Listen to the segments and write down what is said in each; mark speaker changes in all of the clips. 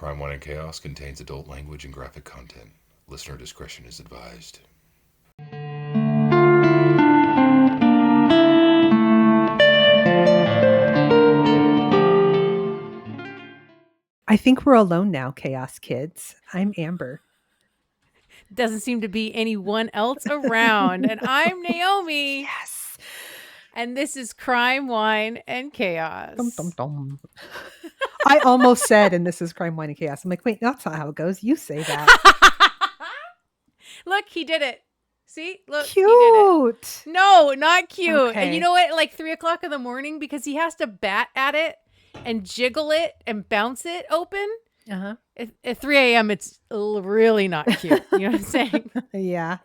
Speaker 1: Crime, Wine, and Chaos contains adult language and graphic content. Listener discretion is advised.
Speaker 2: I think we're alone now, Chaos Kids. I'm Amber.
Speaker 3: Doesn't seem to be anyone else around. And I'm Naomi.
Speaker 2: Yes.
Speaker 3: And this is Crime, Wine, and Chaos.
Speaker 2: Dum, dum, dum. I almost said, and this is Crime, Wine, and Chaos. I'm like, wait, that's not how it goes. You say that.
Speaker 3: Look, he did it. See? Look,
Speaker 2: Cute.
Speaker 3: he did it. No, not cute.
Speaker 2: Okay.
Speaker 3: And you know what? Like 3 o'clock in the morning, because he has to bat at it and jiggle it and bounce it open.
Speaker 2: Uh-huh.
Speaker 3: At 3 a.m., it's really not cute. You know what I'm saying?
Speaker 2: Yeah.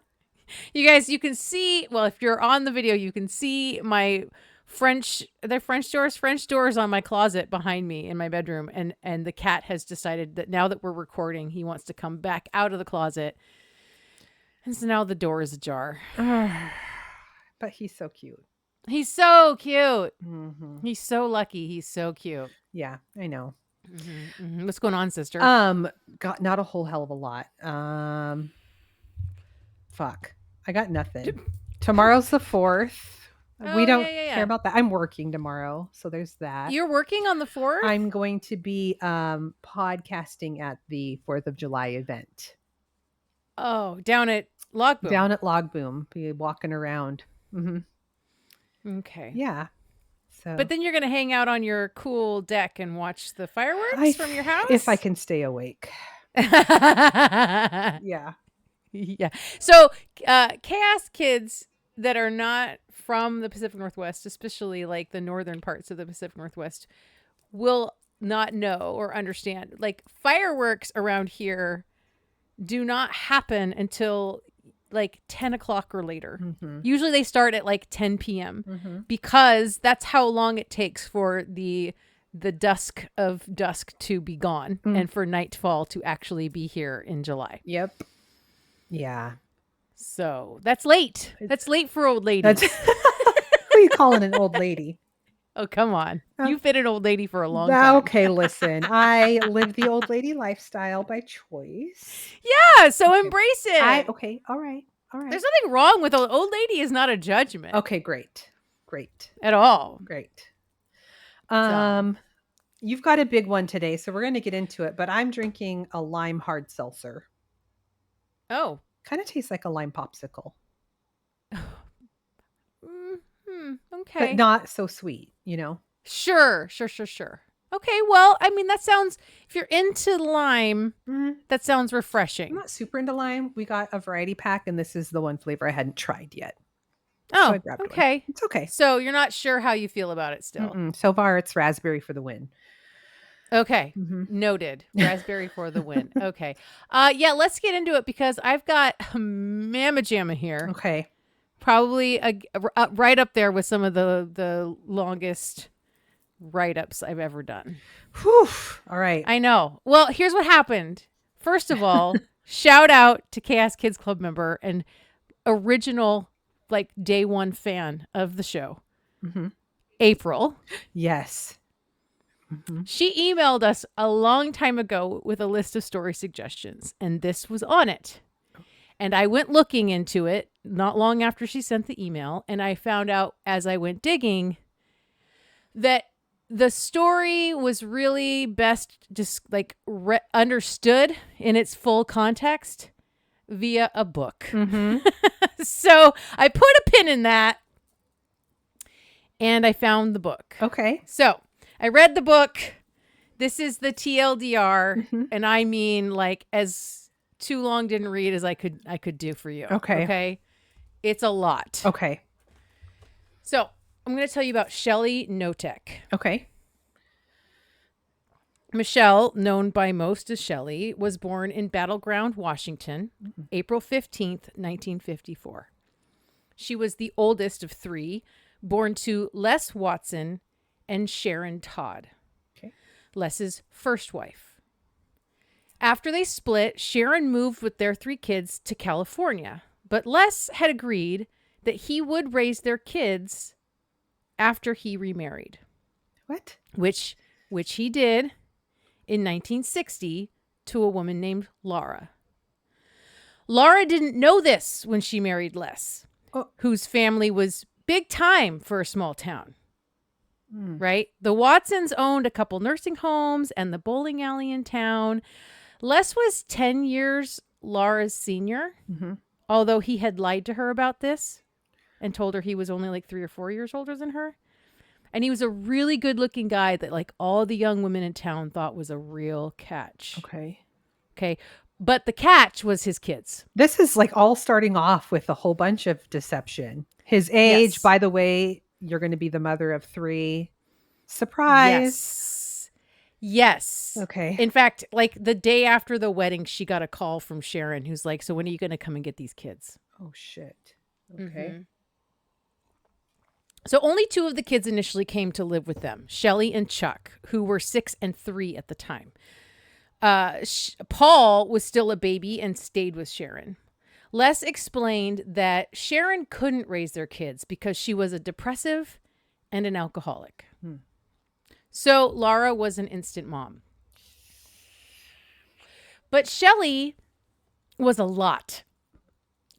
Speaker 3: You guys, you can see, well, if you're on the video, you can see my French doors on my closet behind me in my bedroom. And the cat has decided that now that we're recording, he wants to come back out of the closet. And so now the door is ajar.
Speaker 2: But he's so cute.
Speaker 3: He's so cute.
Speaker 2: Mm-hmm.
Speaker 3: He's so lucky. He's so cute.
Speaker 2: Yeah, I know.
Speaker 3: Mm-hmm, mm-hmm. What's going on, sister?
Speaker 2: Got not a whole hell of a lot. Fuck. I got nothing. Tomorrow's the 4th. We don't care about that. I'm working tomorrow, so there's that.
Speaker 3: You're working on the 4th?
Speaker 2: I'm going to be podcasting at the 4th of July event.
Speaker 3: Oh, down at Log Boom.
Speaker 2: Down at Log Boom. Be walking around. Mm-hmm.
Speaker 3: Okay.
Speaker 2: Yeah. So.
Speaker 3: But then you're going to hang out on your cool deck and watch the fireworks from your house?
Speaker 2: If I can stay awake. Yeah.
Speaker 3: Yeah. So Chaos Kids that are not from the Pacific Northwest, especially like the northern parts of the Pacific Northwest, will not know or understand. Like fireworks around here do not happen until like 10 o'clock or later. Mm-hmm. Usually they start at like 10 p.m. Because that's how long it takes for the dusk of dusk to be gone and for nightfall to actually be here in July.
Speaker 2: Yep. Yeah.
Speaker 3: So that's late. That's late for old ladies.
Speaker 2: Who are you calling an old lady?
Speaker 3: Oh, come on. You've been an old lady for a long time.
Speaker 2: Okay, listen. I live the old lady lifestyle by choice.
Speaker 3: Yeah, so embrace it.
Speaker 2: Okay, all right.
Speaker 3: There's nothing wrong with old lady is not a judgment.
Speaker 2: Okay, great.
Speaker 3: At all.
Speaker 2: Great. You've got a big one today, so we're going to get into it, but I'm drinking a lime hard seltzer.
Speaker 3: Oh.
Speaker 2: Kind of tastes like a lime popsicle.
Speaker 3: Okay.
Speaker 2: But not so sweet, you know?
Speaker 3: Sure. Okay, well, I mean, that sounds, if you're into lime, that sounds refreshing.
Speaker 2: I'm not super into lime. We got a variety pack, and this is the one flavor I hadn't tried yet.
Speaker 3: Oh,
Speaker 2: so
Speaker 3: okay.
Speaker 2: One. It's okay.
Speaker 3: So you're not sure how you feel about it still?
Speaker 2: So far, it's raspberry for the win.
Speaker 3: Okay. Noted. Raspberry for the win. Okay. Yeah, let's get into it because I've got Mamma Jamma here.
Speaker 2: Okay.
Speaker 3: Probably right up there with some of the longest write-ups I've ever done.
Speaker 2: Whew. All right.
Speaker 3: I know. Well, here's what happened. First of all, shout out to Chaos Kids Club member and original, like, day one fan of the show, April.
Speaker 2: Yes.
Speaker 3: She emailed us a long time ago with a list of story suggestions, and this was on it. And I went looking into it not long after she sent the email, and I found out as I went digging that the story was really best just like understood in its full context via a book. So I put a pin in that, and I found the book.
Speaker 2: Okay.
Speaker 3: So I read the book. This is the TLDR, and I mean like as too long didn't read as I could do for you. Okay. It's a lot.
Speaker 2: Okay.
Speaker 3: So I'm going to tell you about Shelly Knotek.
Speaker 2: Okay.
Speaker 3: Michelle, known by most as Shelly, was born in Battleground, Washington, April 15th, 1954. She was the oldest of 3, born to Les Watson and Sharon Todd.
Speaker 2: Okay.
Speaker 3: Les's first wife. After they split, Sharon moved with their 3 kids to California, but Les had agreed that he would raise their kids after he remarried.
Speaker 2: What?
Speaker 3: Which he did, in 1960 to a woman named Laura. Laura didn't know this when she married Les, whose family was big time for a small town. Right? The Watsons owned a couple nursing homes and the bowling alley in town. Les was 10 years Laura's senior, although he had lied to her about this and told her he was only like 3 or 4 years older than her. And he was a really good looking guy that like all the young women in town thought was a real catch. Okay. But the catch was his kids.
Speaker 2: This is like all starting off with a whole bunch of deception. His age, by the way, you're going to be the mother of 3. Surprise.
Speaker 3: Yes.
Speaker 2: Okay.
Speaker 3: In fact, like the day after the wedding, she got a call from Sharon who's like, so when are you going to come and get these kids?
Speaker 2: Oh, shit. Okay.
Speaker 3: So only 2 of the kids initially came to live with them, Shelly and Chuck, who were 6 and 3 at the time. Paul was still a baby and stayed with Sharon. Les explained that Sharon couldn't raise their kids because she was a depressive and an alcoholic. So Laura was an instant mom. But Shelly was a lot.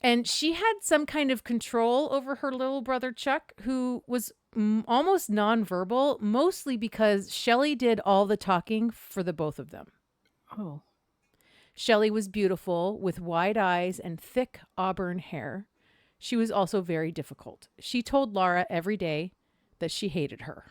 Speaker 3: And she had some kind of control over her little brother Chuck, who was almost nonverbal, mostly because Shelly did all the talking for the both of them.
Speaker 2: Oh.
Speaker 3: Shelly was beautiful with wide eyes and thick auburn hair. She was also very difficult. She told Laura every day that she hated her.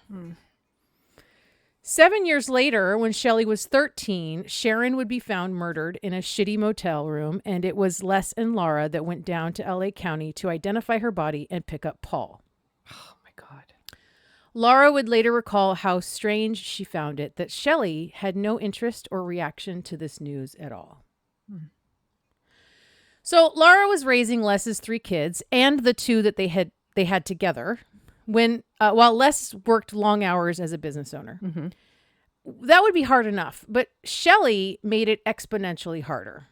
Speaker 3: 7 years later, when Shelly was 13, Sharon would be found murdered in a shitty motel room, and it was Les and Laura that went down to LA County to identify her body and pick up Paul.
Speaker 2: Oh, my God.
Speaker 3: Laura would later recall how strange she found it that Shelly had no interest or reaction to this news at all. So Laura was raising Les's 3 kids and the 2 that they had together while Les worked long hours as a business owner. That would be hard enough, but Shelly made it exponentially harder.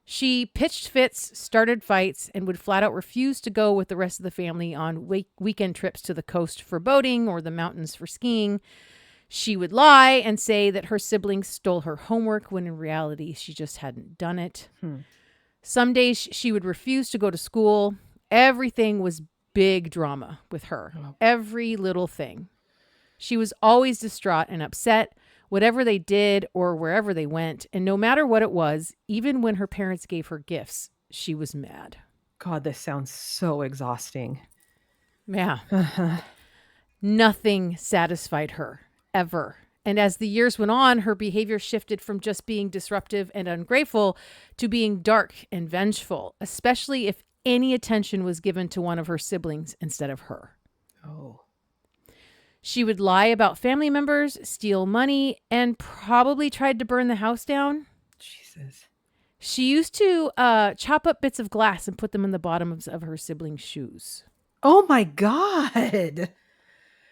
Speaker 3: She pitched fits, started fights, and would flat out refuse to go with the rest of the family on weekend trips to the coast for boating or the mountains for skiing. She would lie and say that her siblings stole her homework when in reality she just hadn't done it. Some days she would refuse to go to school. Everything was big drama with her. Every little thing. She was always distraught and upset, whatever they did or wherever they went. And no matter what it was, even when her parents gave her gifts, she was mad.
Speaker 2: God, this sounds so exhausting.
Speaker 3: Yeah. Nothing satisfied her, ever. And as the years went on, her behavior shifted from just being disruptive and ungrateful to being dark and vengeful, especially if any attention was given to one of her siblings instead of her.
Speaker 2: Oh.
Speaker 3: She would lie about family members, steal money, and probably tried to burn the house down.
Speaker 2: Jesus.
Speaker 3: She used to chop up bits of glass and put them in the bottoms of her siblings' shoes.
Speaker 2: Oh my God.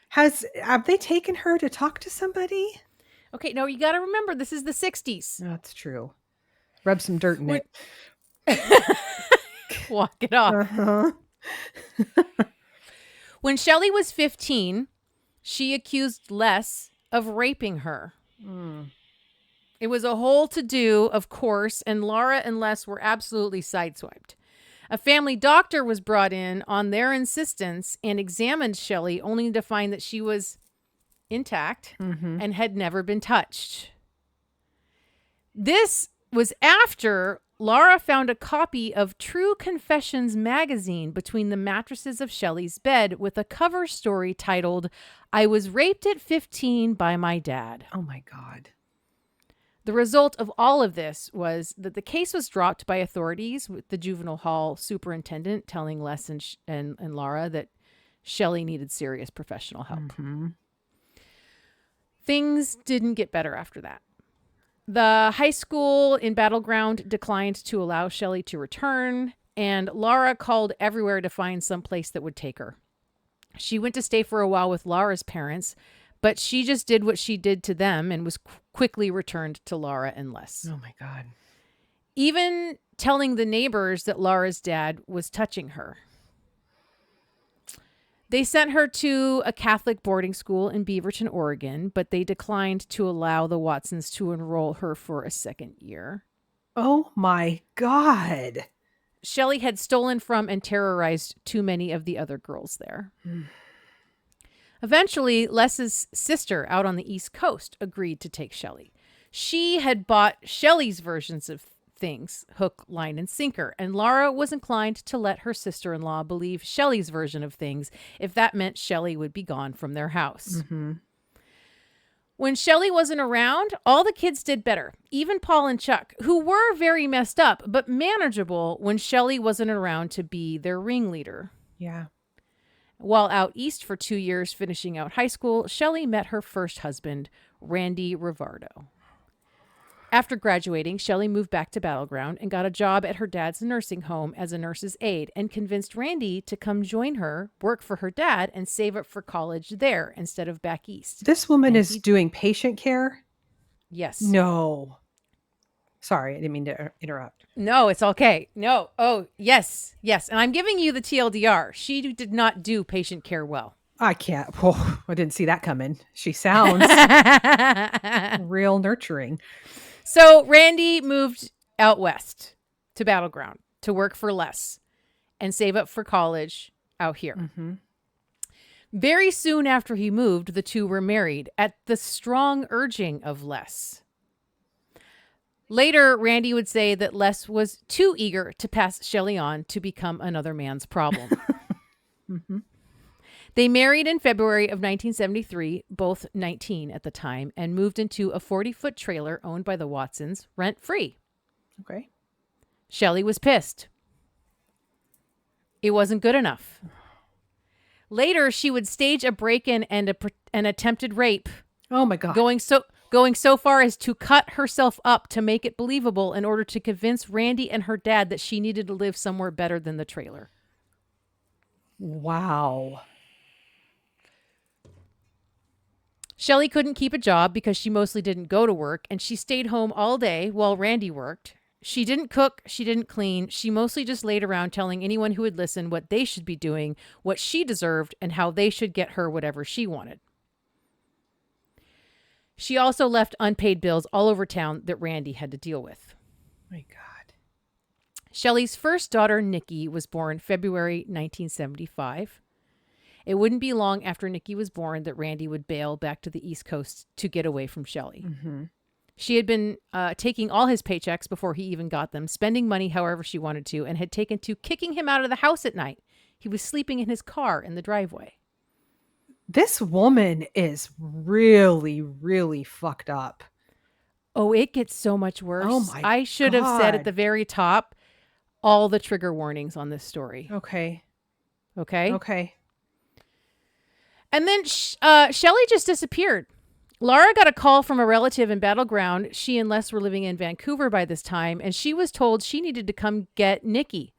Speaker 2: Have they taken her to talk to somebody?
Speaker 3: Okay, no, you got to remember, this is the 60s.
Speaker 2: That's true. Rub some dirt in it.
Speaker 3: Walk it off. When Shelly was 15, she accused Les of raping her. It was a whole to-do, of course, and Laura and Les were absolutely sideswiped. A family doctor was brought in on their insistence and examined Shelly, only to find that she was intact and had never been touched. This was after Laura found a copy of True Confessions magazine between the mattresses of Shelly's bed with a cover story titled, "I was raped at 15 by my dad."
Speaker 2: Oh my God.
Speaker 3: The result of all of this was that the case was dropped by authorities, with the juvenile hall superintendent telling Les and Laura that Shelly needed serious professional help. Things didn't get better after that. The high school in Battleground declined to allow Shelly to return, and Laura called everywhere to find some place that would take her. She went to stay for a while with Laura's parents, but she just did what she did to them and was quickly returned to Laura and Les.
Speaker 2: Oh my God.
Speaker 3: Even telling the neighbors that Laura's dad was touching her. They sent her to a Catholic boarding school in Beaverton, Oregon, but they declined to allow the Watsons to enroll her for a second year.
Speaker 2: Oh my God.
Speaker 3: Shelly had stolen from and terrorized too many of the other girls there. Eventually, Les's sister out on the East Coast agreed to take Shelly. She had bought Shelly's versions of things, hook, line, and sinker, and Laura was inclined to let her sister-in-law believe Shelly's version of things if that meant Shelly would be gone from their house.
Speaker 2: Mm-hmm.
Speaker 3: When Shelly wasn't around, all the kids did better, even Paul and Chuck, who were very messed up, but manageable when Shelly wasn't around to be their ringleader.
Speaker 2: Yeah.
Speaker 3: While out east for 2 years finishing out high school, Shelly met her first husband, Randy Rivardo. After graduating, Shelly moved back to Battleground and got a job at her dad's nursing home as a nurse's aide and convinced Randy to come join her, work for her dad, and save up for college there instead of back east.
Speaker 2: This woman is doing patient care?
Speaker 3: Yes.
Speaker 2: No. Sorry, I didn't mean to interrupt.
Speaker 3: No, it's okay. No. Oh, yes. Yes. And I'm giving you the TLDR. She did not do patient care well.
Speaker 2: I can't. Oh, I didn't see that coming. She sounds real nurturing.
Speaker 3: So Randy moved out west to Battleground to work for Les and save up for college out here.
Speaker 2: Mm-hmm.
Speaker 3: Very soon after he moved, the two were married at the strong urging of Les. Later, Randy would say that Les was too eager to pass Shelly on to become another man's problem.
Speaker 2: Mm-hmm.
Speaker 3: They married in February of 1973, both 19 at the time, and moved into a 40-foot trailer owned by the Watsons, rent-free.
Speaker 2: Okay.
Speaker 3: Shelly was pissed. It wasn't good enough. Later, she would stage a break-in and an attempted rape.
Speaker 2: Oh my God.
Speaker 3: Going so far as to cut herself up to make it believable in order to convince Randy and her dad that she needed to live somewhere better than the trailer.
Speaker 2: Wow.
Speaker 3: Shelly couldn't keep a job because she mostly didn't go to work, and she stayed home all day while Randy worked. She didn't cook. She didn't clean. She mostly just laid around telling anyone who would listen what they should be doing, what she deserved, and how they should get her whatever she wanted. She also left unpaid bills all over town that Randy had to deal with.
Speaker 2: My God.
Speaker 3: Shelly's first daughter, Nikki, was born February 1975. It wouldn't be long after Nikki was born that Randy would bail back to the East Coast to get away from Shelly.
Speaker 2: Mm-hmm.
Speaker 3: She had been taking all his paychecks before he even got them, spending money however she wanted to, and had taken to kicking him out of the house at night. He was sleeping in his car in the driveway.
Speaker 2: This woman is really, really fucked up.
Speaker 3: Oh, it gets so much worse.
Speaker 2: Oh my
Speaker 3: I should have said
Speaker 2: God.
Speaker 3: at the very top all the trigger warnings on this story.
Speaker 2: Okay.
Speaker 3: Okay?
Speaker 2: Okay.
Speaker 3: And then Shelly just disappeared. Laura got a call from a relative in Battleground. She and Les were living in Vancouver by this time, and she was told she needed to come get Nikki.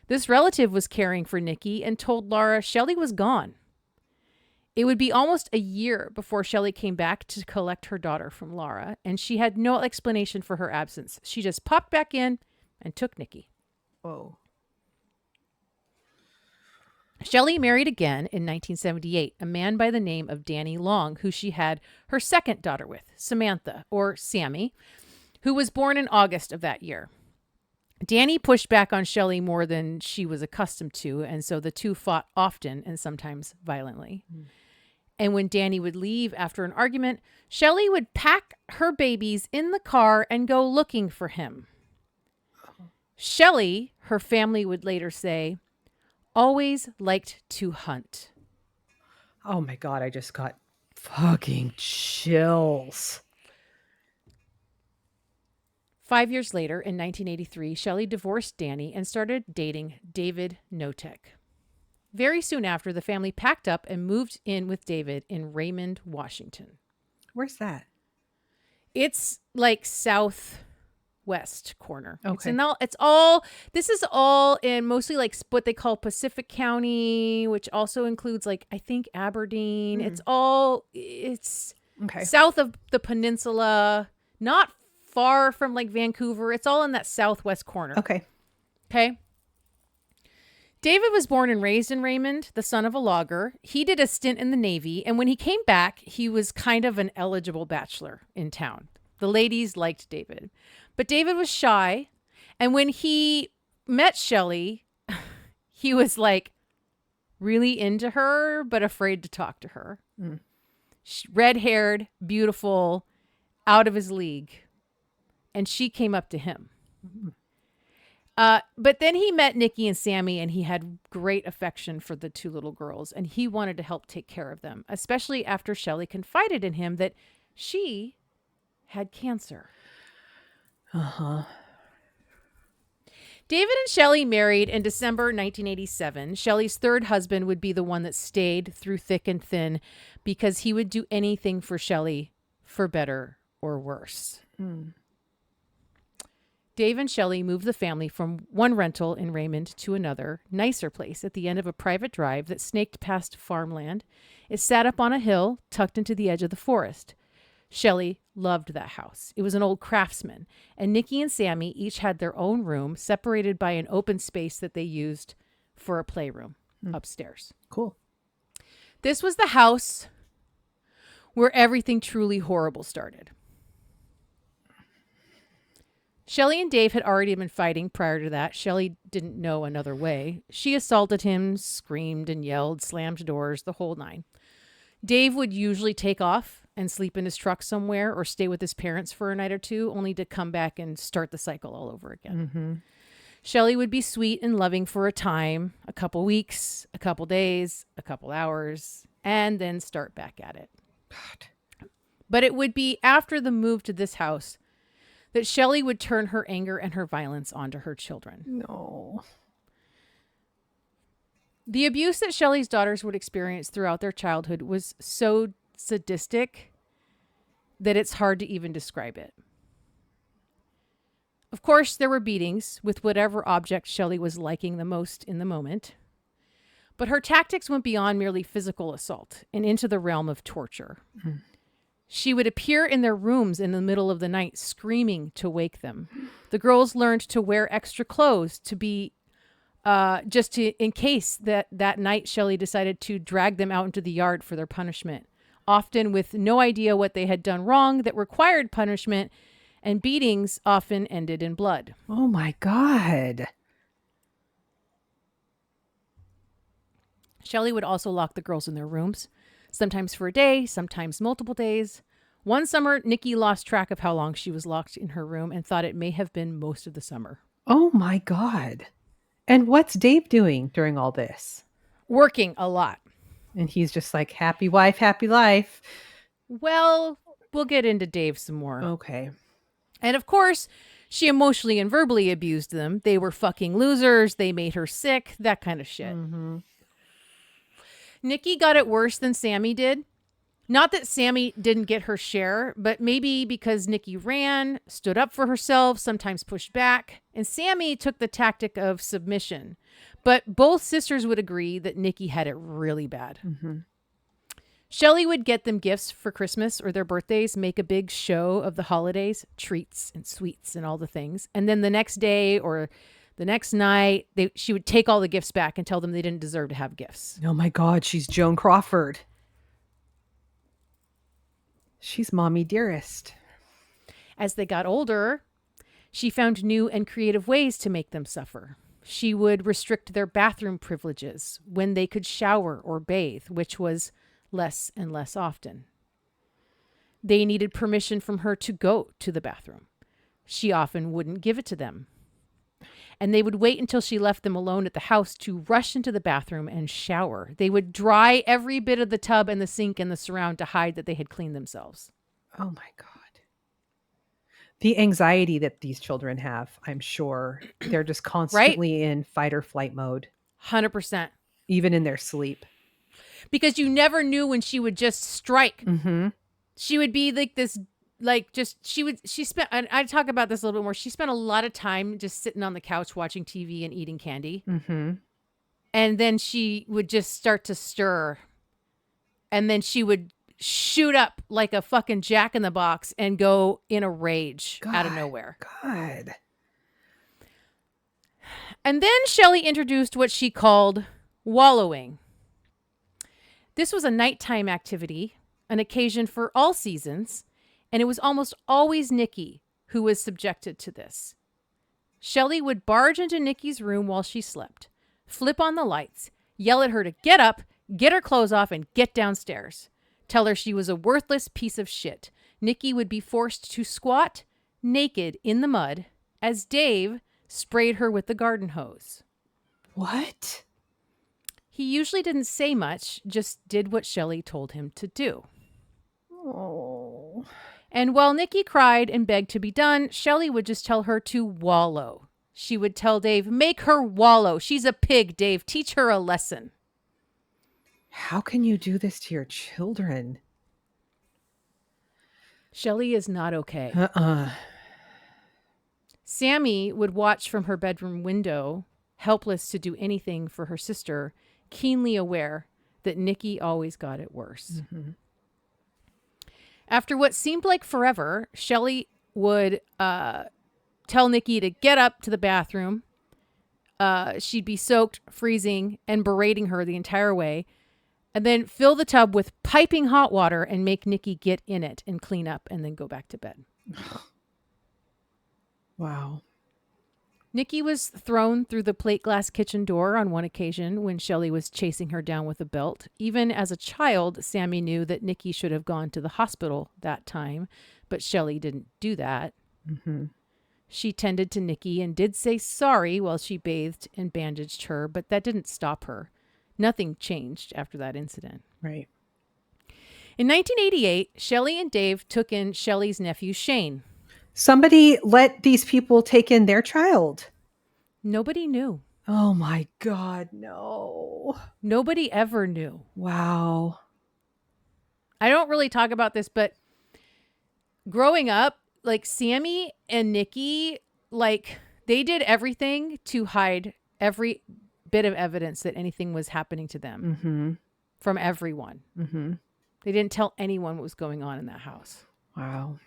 Speaker 3: This relative was caring for Nikki and told Laura Shelly was gone. It would be almost a year before Shelly came back to collect her daughter from Laura, and she had no explanation for her absence. She just popped back in and took Nikki.
Speaker 2: Whoa.
Speaker 3: Shelly married again in 1978, a man by the name of Danny Long, who she had her second daughter with, Samantha, or Sammy, who was born in August of that year. Danny pushed back on Shelly more than she was accustomed to, and so the two fought often and sometimes violently. And when Danny would leave after an argument, Shelly would pack her babies in the car and go looking for him. Shelly, her family would later say, always liked to hunt.
Speaker 2: Oh my God, I just got fucking chills.
Speaker 3: 5 years later, in 1983, Shelly divorced Danny and started dating David Knotek. Very soon after, the family packed up and moved in with David in Raymond, Washington.
Speaker 2: Where's that?
Speaker 3: It's like southwest corner.
Speaker 2: Okay.
Speaker 3: This is all in mostly like what they call Pacific County, which also includes like, I think Aberdeen. It's
Speaker 2: okay.
Speaker 3: South of the peninsula, not far from like Vancouver. It's all in that southwest corner.
Speaker 2: Okay.
Speaker 3: Okay. David was born and raised in Raymond, the son of a logger. He did a stint in the Navy, and when he came back, he was kind of an eligible bachelor in town. The ladies liked David. But David was shy, and when he met Shelly, he was like really into her, but afraid to talk to her. Mm. Red-haired, beautiful, out of his league. And she came up to him. Mm-hmm. But then he met Nikki and Sammy, and he had great affection for the two little girls, and he wanted to help take care of them, especially after Shelly confided in him that she had cancer.
Speaker 2: Uh-huh.
Speaker 3: David and Shelly married in December 1987. Shelly's third husband would be the one that stayed through thick and thin because he would do anything for Shelly, for better or worse. Mm. Dave and Shelly moved the family from one rental in Raymond to another, nicer place at the end of a private drive that snaked past farmland. It sat up on a hill, tucked into the edge of the forest. Shelly loved that house. It was an old craftsman, and Nikki and Sammy each had their own room, separated by an open space that they used for a playroom upstairs.
Speaker 2: Cool.
Speaker 3: This was the house where everything truly horrible started. Shelly and Dave had already been fighting prior to that. Shelly didn't know another way. She assaulted him, screamed and yelled, slammed doors, the whole nine. Dave would usually take off and sleep in his truck somewhere or stay with his parents for a night or two, only to come back and start the cycle all over again. Mm-hmm. Shelly would be sweet and loving for a time, a couple weeks, a couple days, a couple hours, and then start back at it. God. But it would be after the move to this house that Shelly would turn her anger and her violence onto her children.
Speaker 2: No.
Speaker 3: The abuse that Shelly's daughters would experience throughout their childhood was so sadistic that it's hard to even describe it. Of course, there were beatings with whatever object Shelly was liking the most in the moment. But her tactics went beyond merely physical assault and into the realm of torture. Mm. She would appear in their rooms in the middle of the night, screaming to wake them. The girls learned to wear extra clothes to be in case that night Shelly decided to drag them out into the yard for their punishment, often with no idea what they had done wrong that required punishment, and beatings often ended in blood.
Speaker 2: Oh my God.
Speaker 3: Shelly would also lock the girls in their rooms, sometimes for a day, sometimes multiple days. One summer, Nikki lost track of how long she was locked in her room and thought it may have been most of the summer.
Speaker 2: Oh my God. And what's Dave doing during all this?
Speaker 3: Working a lot.
Speaker 2: And he's just like, happy wife, happy life.
Speaker 3: Well, we'll get into Dave some more.
Speaker 2: Okay.
Speaker 3: And of course, she emotionally and verbally abused them. They were fucking losers. They made her sick, that kind of shit. Mm-hmm. Nikki got it worse than Sammy did. Not that Sammy didn't get her share, but maybe because Nikki ran, stood up for herself, sometimes pushed back, and Sammy took the tactic of submission. But both sisters would agree that Nikki had it really bad. Mm-hmm. Shelly would get them gifts for Christmas or their birthdays, make a big show of the holidays, treats and sweets and all the things. And then the next day or the next night, she would take all the gifts back and tell them they didn't deserve to have gifts.
Speaker 2: Oh my God, she's Joan Crawford. She's mommy dearest.
Speaker 3: As they got older, she found new and creative ways to make them suffer. She would restrict their bathroom privileges when they could shower or bathe, which was less and less often. They needed permission from her to go to the bathroom. She often wouldn't give it to them. And they would wait until she left them alone at the house to rush into the bathroom and shower. They would dry every bit of the tub and the sink and the surround to hide that they had cleaned themselves.
Speaker 2: Oh my God. The anxiety that these children have, I'm sure. They're just constantly in fight or flight mode.
Speaker 3: 100%.
Speaker 2: Even in their sleep.
Speaker 3: Because you never knew when she would just strike. Mm-hmm. She would be like this, she spent, and I talk about this a little bit more. She spent a lot of time just sitting on the couch watching TV and eating candy. Mm-hmm. And then she would just start to stir. And then she would shoot up like a fucking Jack in the Box and go in a rage out of nowhere.
Speaker 2: God.
Speaker 3: And then Shelly introduced what she called wallowing. This was a nighttime activity, an occasion for all seasons, and it was almost always Nikki who was subjected to this. Shelly would barge into Nikki's room while she slept, flip on the lights, yell at her to get up, get her clothes off, and get downstairs. Tell her she was a worthless piece of shit. Nikki would be forced to squat naked in the mud as Dave sprayed her with the garden hose.
Speaker 2: What?
Speaker 3: He usually didn't say much, just did what Shelly told him to do.
Speaker 2: Oh.
Speaker 3: And while Nikki cried and begged to be done, Shelly would just tell her to wallow. She would tell Dave, make her wallow. She's a pig, Dave. Teach her a lesson.
Speaker 2: How can you do this to your children?
Speaker 3: Shelly is not okay.
Speaker 2: Uh-uh.
Speaker 3: Sammy would watch from her bedroom window, helpless to do anything for her sister, keenly aware that Nikki always got it worse.
Speaker 2: Mm-hmm.
Speaker 3: After what seemed like forever, Shelly would tell Nikki to get up to the bathroom. She'd be soaked, freezing, and berating her the entire way, and then fill the tub with piping hot water and make Nikki get in it and clean up and then go back to bed.
Speaker 2: Wow.
Speaker 3: Nikki was thrown through the plate glass kitchen door on one occasion when Shelly was chasing her down with a belt. Even as a child, Sammy knew that Nikki should have gone to the hospital that time, but Shelly didn't do that.
Speaker 2: Mm-hmm.
Speaker 3: She tended to Nikki and did say sorry while she bathed and bandaged her, but that didn't stop her. Nothing changed after that incident.
Speaker 2: Right.
Speaker 3: In 1988, Shelly and Dave took in Shelly's nephew, Shane.
Speaker 2: Somebody let these people take in their child.
Speaker 3: Nobody knew.
Speaker 2: Oh my God, no.
Speaker 3: Nobody ever knew.
Speaker 2: Wow.
Speaker 3: I don't really talk about this, but growing up, like Sammy and Nikki, like they did everything to hide every bit of evidence that anything was happening to them from everyone.
Speaker 2: Mm-hmm.
Speaker 3: They didn't tell anyone what was going on in that house.
Speaker 2: Wow.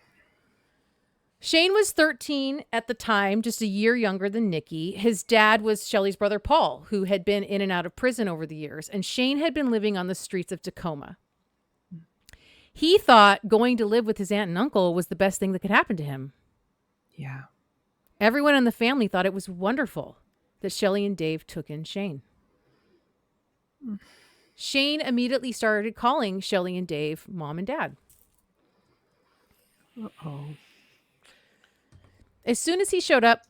Speaker 3: Shane was 13 at the time, just a year younger than Nikki. His dad was Shelly's brother, Paul, who had been in and out of prison over the years. And Shane had been living on the streets of Tacoma. He thought going to live with his aunt and uncle was the best thing that could happen to him.
Speaker 2: Yeah.
Speaker 3: Everyone in the family thought it was wonderful that Shelly and Dave took in Shane. Shane immediately started calling Shelly and Dave mom and dad.
Speaker 2: Uh-oh.
Speaker 3: As soon as he showed up,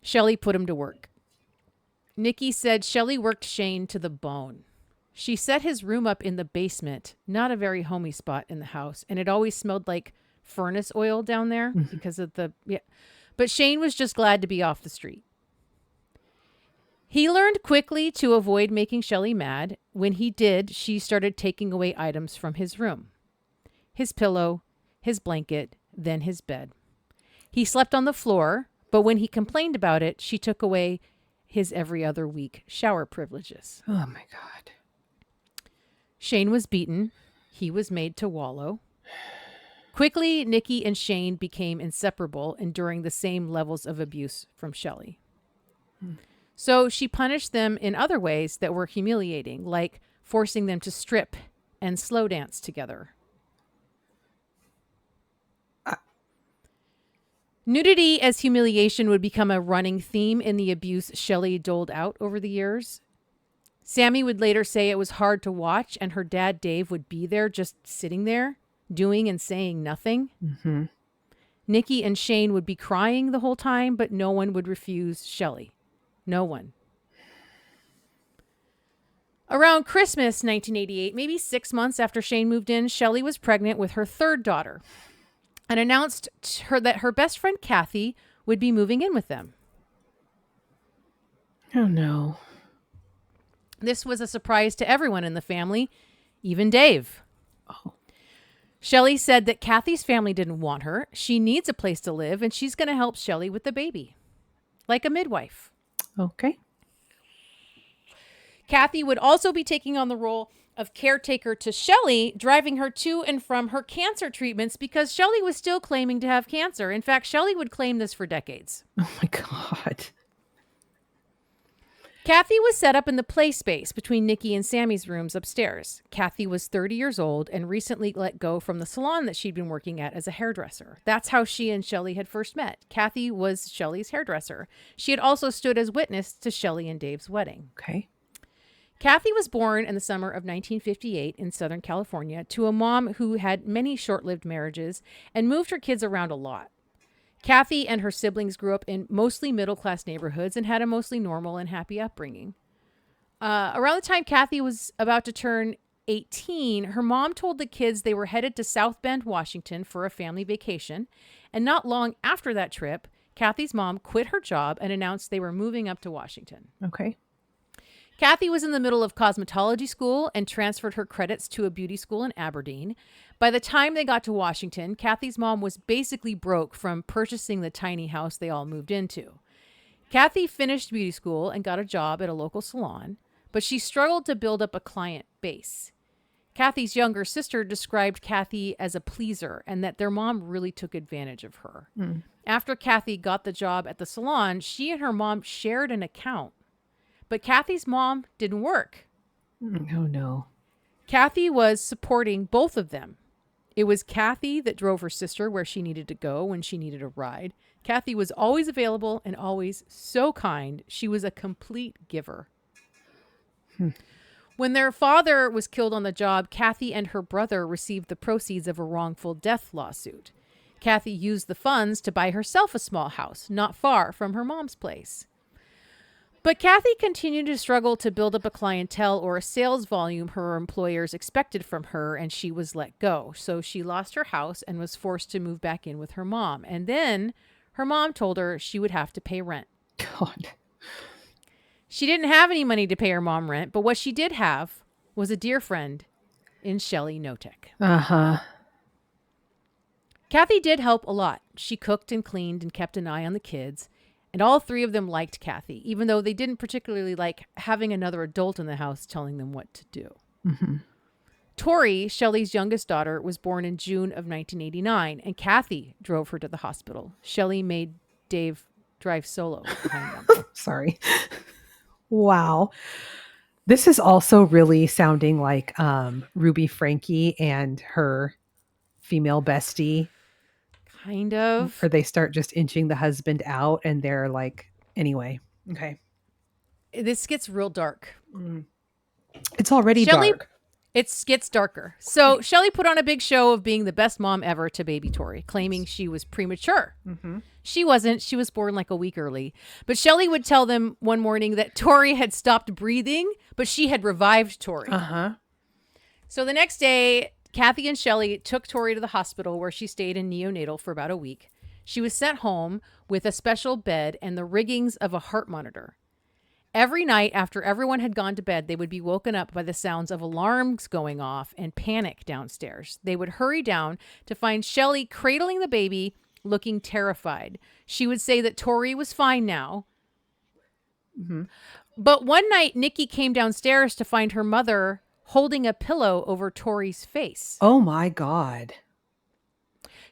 Speaker 3: Shelly put him to work. Nikki said Shelly worked Shane to the bone. She set his room up in the basement, not a very homey spot in the house, and it always smelled like furnace oil down there because of the... Yeah. But Shane was just glad to be off the street. He learned quickly to avoid making Shelly mad. When he did, she started taking away items from his room. His pillow, his blanket, then his bed. He slept on the floor, but when he complained about it, she took away his every other week shower privileges.
Speaker 2: Oh my God.
Speaker 3: Shane was beaten. He was made to wallow. Quickly, Nikki and Shane became inseparable, enduring the same levels of abuse from Shelly. So she punished them in other ways that were humiliating, like forcing them to strip and slow dance together. Nudity as humiliation would become a running theme in the abuse Shelly doled out over the years. Sammy would later say it was hard to watch, and her dad, Dave, would be there just sitting there, doing and saying nothing.
Speaker 2: Mm-hmm.
Speaker 3: Nikki and Shane would be crying the whole time, but no one would refuse Shelly. No one. Around Christmas 1988, maybe 6 months after Shane moved in, Shelly was pregnant with her third daughter and announced that her best friend Kathy would be moving in with them.
Speaker 2: Oh no.
Speaker 3: This was a surprise to everyone in the family, even Dave.
Speaker 2: Oh.
Speaker 3: Shelly said that Kathy's family didn't want her. She needs a place to live, and she's going to help Shelly with the baby, like a midwife.
Speaker 2: Okay.
Speaker 3: Kathy would also be taking on the role of caretaker to Shelly, driving her to and from her cancer treatments because Shelly was still claiming to have cancer. In fact, Shelly would claim this for decades.
Speaker 2: Oh my God.
Speaker 3: Kathy was set up in the play space between Nikki and Sammy's rooms upstairs. Kathy was 30 years old and recently let go from the salon that she'd been working at as a hairdresser. That's how she and Shelly had first met. Kathy was Shelly's hairdresser. She had also stood as witness to Shelly and Dave's wedding.
Speaker 2: Okay.
Speaker 3: Kathy was born in the summer of 1958 in Southern California to a mom who had many short-lived marriages and moved her kids around a lot. Kathy and her siblings grew up in mostly middle-class neighborhoods and had a mostly normal and happy upbringing. Around the time Kathy was about to turn 18, her mom told the kids they were headed to South Bend, Washington for a family vacation. And not long after that trip, Kathy's mom quit her job and announced they were moving up to Washington.
Speaker 2: Okay.
Speaker 3: Kathy was in the middle of cosmetology school and transferred her credits to a beauty school in Aberdeen. By the time they got to Washington, Kathy's mom was basically broke from purchasing the tiny house they all moved into. Kathy finished beauty school and got a job at a local salon, but she struggled to build up a client base. Kathy's younger sister described Kathy as a pleaser and that their mom really took advantage of her. After Kathy got the job at the salon, she and her mom shared an account. But Kathy's mom didn't work.
Speaker 2: Oh, no.
Speaker 3: Kathy was supporting both of them. It was Kathy that drove her sister where she needed to go when she needed a ride. Kathy was always available and always so kind. She was a complete giver. When their father was killed on the job, Kathy and her brother received the proceeds of a wrongful death lawsuit. Kathy used the funds to buy herself a small house not far from her mom's place. But Kathy continued to struggle to build up a clientele or a sales volume her employers expected from her, and she was let go. So she lost her house and was forced to move back in with her mom. And then her mom told her she would have to pay rent.
Speaker 2: God.
Speaker 3: She didn't have any money to pay her mom rent, but what she did have was a dear friend in Shelly Knotek.
Speaker 2: Uh-huh.
Speaker 3: Kathy did help a lot. She cooked and cleaned and kept an eye on the kids. And all three of them liked Kathy, even though they didn't particularly like having another adult in the house telling them what to do.
Speaker 2: Mm-hmm.
Speaker 3: Tori, Shelly's youngest daughter, was born in June of 1989, and Kathy drove her to the hospital. Shelly made Dave drive solo behind them.
Speaker 2: Sorry. Wow. This is also really sounding like Ruby Frankie and her female bestie.
Speaker 3: Kind of.
Speaker 2: Or they start just inching the husband out and they're like, anyway. Okay.
Speaker 3: This gets real dark.
Speaker 2: It's already dark.
Speaker 3: It gets darker. So Shelly put on a big show of being the best mom ever to baby Tori, claiming she was premature.
Speaker 2: Mm-hmm.
Speaker 3: She wasn't. She was born like a week early. But Shelly would tell them one morning that Tori had stopped breathing, but she had revived Tori.
Speaker 2: Uh-huh.
Speaker 3: So the next day, Kathy and Shelly took Tori to the hospital where she stayed in neonatal for about a week. She was sent home with a special bed and the riggings of a heart monitor. Every night after everyone had gone to bed, they would be woken up by the sounds of alarms going off and panic downstairs. They would hurry down to find Shelly cradling the baby, looking terrified. She would say that Tori was fine now.
Speaker 2: Mm-hmm.
Speaker 3: But one night, Nikki came downstairs to find her mother holding a pillow over Tori's face.
Speaker 2: Oh my God.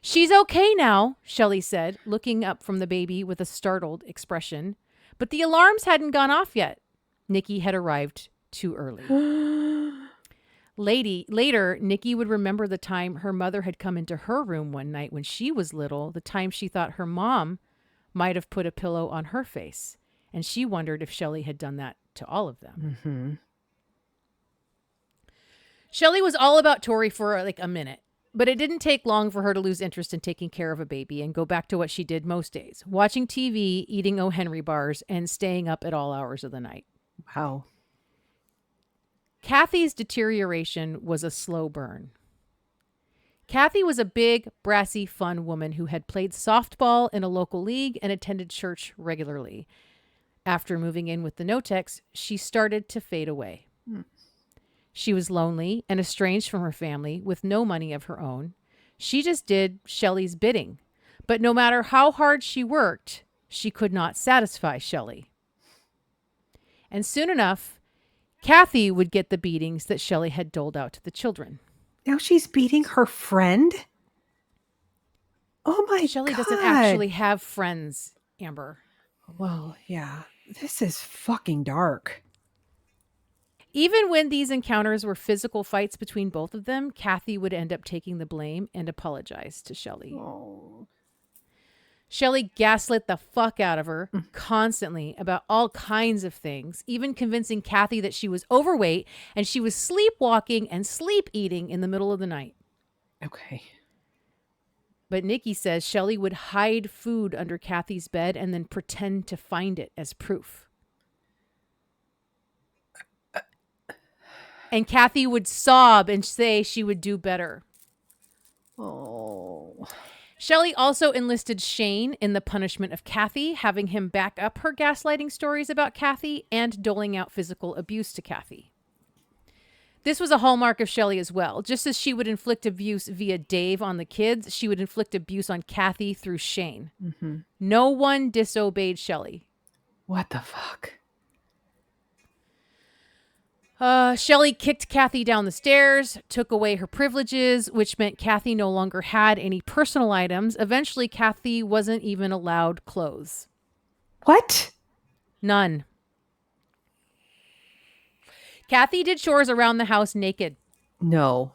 Speaker 3: She's okay now, Shelly said, looking up from the baby with a startled expression. But the alarms hadn't gone off yet. Nikki had arrived too early. Later, Nikki would remember the time her mother had come into her room one night when she was little, the time she thought her mom might have put a pillow on her face. And she wondered if Shelly had done that to all of them.
Speaker 2: Mm-hmm.
Speaker 3: Shelly was all about Tori for like a minute, but it didn't take long for her to lose interest in taking care of a baby and go back to what she did most days, watching TV, eating O. Henry bars, and staying up at all hours of the night.
Speaker 2: Wow.
Speaker 3: Kathy's deterioration was a slow burn. Kathy was a big, brassy, fun woman who had played softball in a local league and attended church regularly. After moving in with the Knoteks, she started to fade away. She was lonely and estranged from her family with no money of her own. She just did Shelly's bidding. But no matter how hard she worked, she could not satisfy Shelly. And soon enough, Kathy would get the beatings that Shelly had doled out to the children.
Speaker 2: Now she's beating her friend? Oh my God.
Speaker 3: Shelly doesn't actually have friends, Amber.
Speaker 2: Well, yeah. This is fucking dark.
Speaker 3: Even when these encounters were physical fights between both of them, Kathy would end up taking the blame and apologize to Shelly.
Speaker 2: Oh.
Speaker 3: Shelly gaslit the fuck out of her constantly about all kinds of things, even convincing Kathy that she was overweight and she was sleepwalking and sleep eating in the middle of the night.
Speaker 2: Okay.
Speaker 3: But Nikki says Shelly would hide food under Kathy's bed and then pretend to find it as proof. And Kathy would sob and say she would do better.
Speaker 2: Oh.
Speaker 3: Shelly also enlisted Shane in the punishment of Kathy, having him back up her gaslighting stories about Kathy and doling out physical abuse to Kathy. This was a hallmark of Shelly as well. Just as she would inflict abuse via Dave on the kids, she would inflict abuse on Kathy through Shane. Mm-hmm. No one disobeyed Shelly.
Speaker 2: What the fuck?
Speaker 3: Shelly kicked Kathy down the stairs, took away her privileges, which meant Kathy no longer had any personal items. Eventually, Kathy wasn't even allowed clothes.
Speaker 2: What?
Speaker 3: None. Kathy did chores around the house naked.
Speaker 2: No.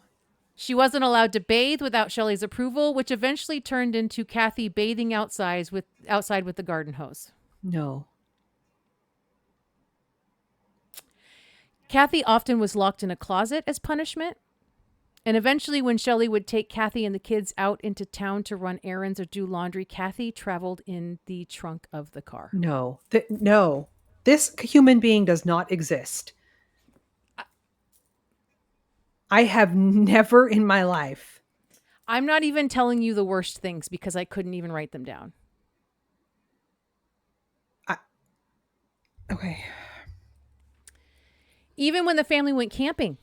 Speaker 3: She wasn't allowed to bathe without Shelly's approval, which eventually turned into Kathy bathing outside with the garden hose.
Speaker 2: No.
Speaker 3: Kathy often was locked in a closet as punishment. And eventually, when Shelly would take Kathy and the kids out into town to run errands or do laundry, Kathy traveled in the trunk of the car.
Speaker 2: No. No. This human being does not exist. I have never in my life.
Speaker 3: I'm not even telling you the worst things because I couldn't even write them down.
Speaker 2: Okay.
Speaker 3: Even when the family went camping,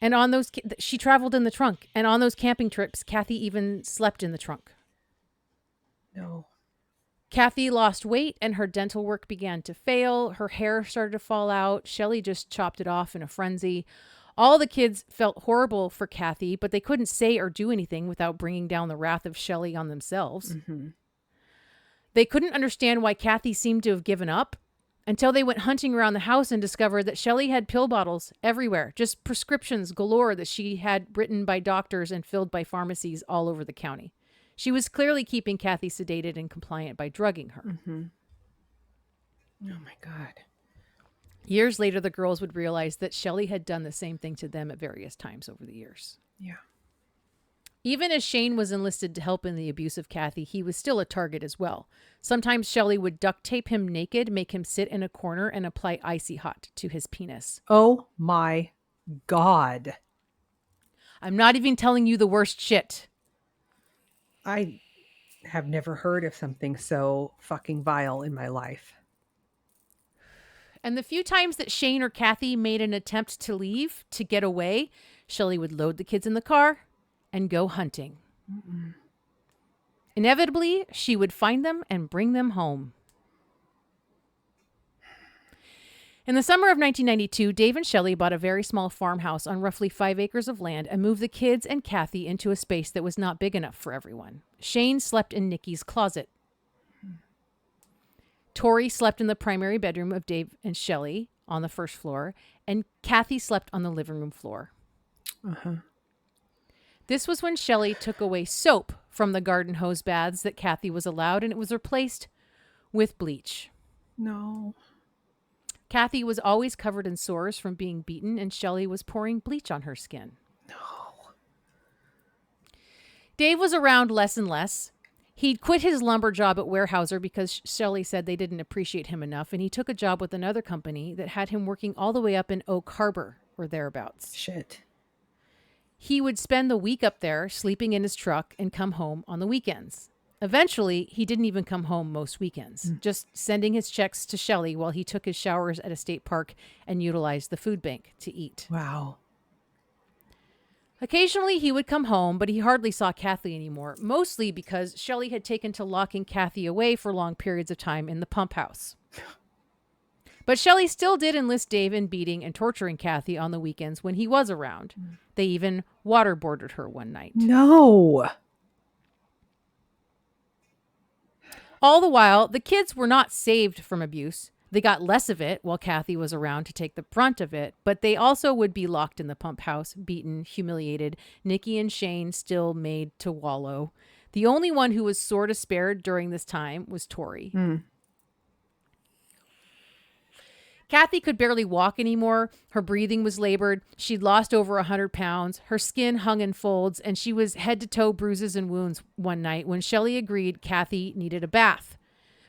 Speaker 3: and on those, she traveled in the trunk. And on those camping trips, Kathy even slept in the trunk.
Speaker 2: No.
Speaker 3: Kathy lost weight and her dental work began to fail. Her hair started to fall out. Shelly just chopped it off in a frenzy. All the kids felt horrible for Kathy, but they couldn't say or do anything without bringing down the wrath of Shelly on themselves. Mm-hmm. They couldn't understand why Kathy seemed to have given up until they went hunting around the house and discovered that Shelly had pill bottles everywhere, just prescriptions galore that she had written by doctors and filled by pharmacies all over the county. She was clearly keeping Kathy sedated and compliant by drugging her.
Speaker 2: Mm-hmm. Oh my God.
Speaker 3: Years later, the girls would realize that Shelly had done the same thing to them at various times over the years.
Speaker 2: Yeah.
Speaker 3: Even as Shane was enlisted to help in the abuse of Kathy, he was still a target as well. Sometimes Shelly would duct tape him naked, make him sit in a corner, and apply icy hot to his penis.
Speaker 2: Oh my God.
Speaker 3: I'm not even telling you the worst shit.
Speaker 2: I have never heard of something so fucking vile in my life.
Speaker 3: And the few times that Shane or Kathy made an attempt to leave, to get away, Shelly would load the kids in the car and go hunting. Mm-mm. Inevitably, she would find them and bring them home. In the summer of 1992, Dave and Shelly bought a very small farmhouse on roughly 5 acres of land and moved the kids and Kathy into a space that was not big enough for everyone. Shane slept in Nikki's closet. Tori slept in the primary bedroom of Dave and Shelly on the first floor, and Kathy slept on the living room floor. Uh-huh. This was when Shelly took away soap from the garden hose baths that Kathy was allowed, and it was replaced with bleach.
Speaker 2: No.
Speaker 3: Kathy was always covered in sores from being beaten, and Shelly was pouring bleach on her skin.
Speaker 2: No.
Speaker 3: Dave was around less and less. He'd quit his lumber job at Weyerhaeuser because Shelly said they didn't appreciate him enough, and he took a job with another company that had him working all the way up in Oak Harbor or thereabouts.
Speaker 2: Shit.
Speaker 3: He would spend the week up there, sleeping in his truck, and come home on the weekends. Eventually, he didn't even come home most weekends, just sending his checks to Shelly while he took his showers at a state park and utilized the food bank to eat.
Speaker 2: Wow.
Speaker 3: Occasionally, he would come home, but he hardly saw Kathy anymore, mostly because Shelly had taken to locking Kathy away for long periods of time in the pump house. But Shelly still did enlist Dave in beating and torturing Kathy on the weekends when he was around. They even waterboarded her one night.
Speaker 2: No.
Speaker 3: All the while, the kids were not saved from abuse. They got less of it while Kathy was around to take the brunt of it, but they also would be locked in the pump house, beaten, humiliated. Nikki and Shane still made to wallow. The only one who was sort of spared during this time was Tori. Kathy could barely walk anymore. Her breathing was labored. She'd lost over 100 pounds. Her skin hung in folds, and she was head to toe bruises and wounds one night when Shelly agreed Kathy needed a bath.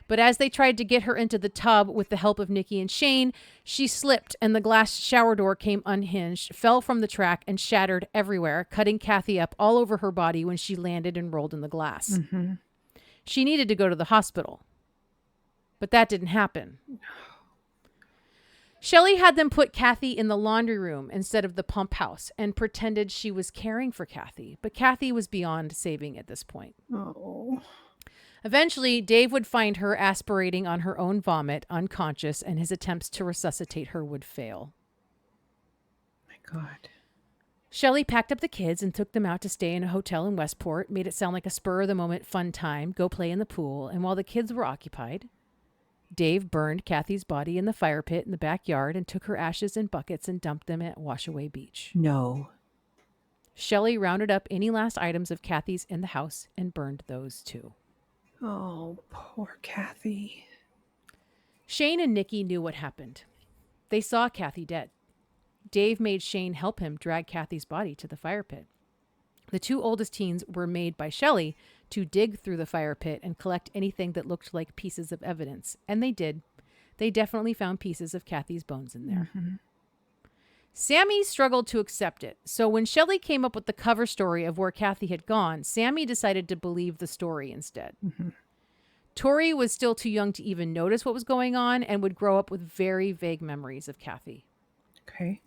Speaker 3: But as they tried to get her into the tub with the help of Nikki and Shane, she slipped and the glass shower door came unhinged, fell from the track, and shattered everywhere, cutting Kathy up all over her body when she landed and rolled in the glass. She needed to go to the hospital. But that didn't happen. Shelly had them put Kathy in the laundry room instead of the pump house and pretended she was caring for Kathy. But Kathy was beyond saving at this point.
Speaker 2: Oh.
Speaker 3: Eventually, Dave would find her aspirating on her own vomit, unconscious, and his attempts to resuscitate her would fail.
Speaker 2: My God.
Speaker 3: Shelly packed up the kids and took them out to stay in a hotel in Westport, made it sound like a spur-of-the-moment fun time, go play in the pool, and while the kids were occupied, Dave burned Kathy's body in the fire pit in the backyard and took her ashes in buckets and dumped them at Washaway Beach.
Speaker 2: No.
Speaker 3: Shelly rounded up any last items of Kathy's in the house and burned those too.
Speaker 2: Oh, poor Kathy.
Speaker 3: Shane and Nikki knew what happened. They saw Kathy dead. Dave made Shane help him drag Kathy's body to the fire pit. The two oldest teens were made by Shelly to dig through the fire pit and collect anything that looked like pieces of evidence. And they did. They definitely found pieces of Kathy's bones in there. Sammy struggled to accept it. So when Shelly came up with the cover story of where Kathy had gone, Sammy decided to believe the story instead. Tori was still too young to even notice what was going on and would grow up with very vague memories of Kathy.
Speaker 2: Okay.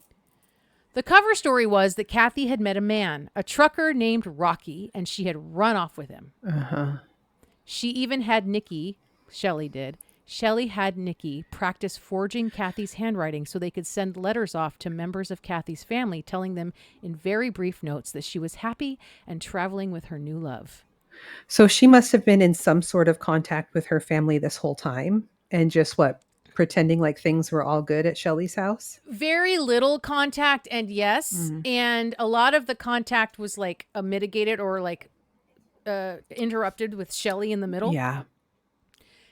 Speaker 3: The cover story was that Kathy had met a man, a trucker named Rocky, and she had run off with him. She even had Nikki, Shelly did. Shelly had Nikki practice forging Kathy's handwriting so they could send letters off to members of Kathy's family, telling them in very brief notes that she was happy and traveling with her new love.
Speaker 2: So she must have been in some sort of contact with her family this whole time and just pretending like things were all good at Shelly's house?
Speaker 3: Very little contact, and yes. And a lot of the contact was like a mitigated or like interrupted with Shelly in the middle.
Speaker 2: Yeah.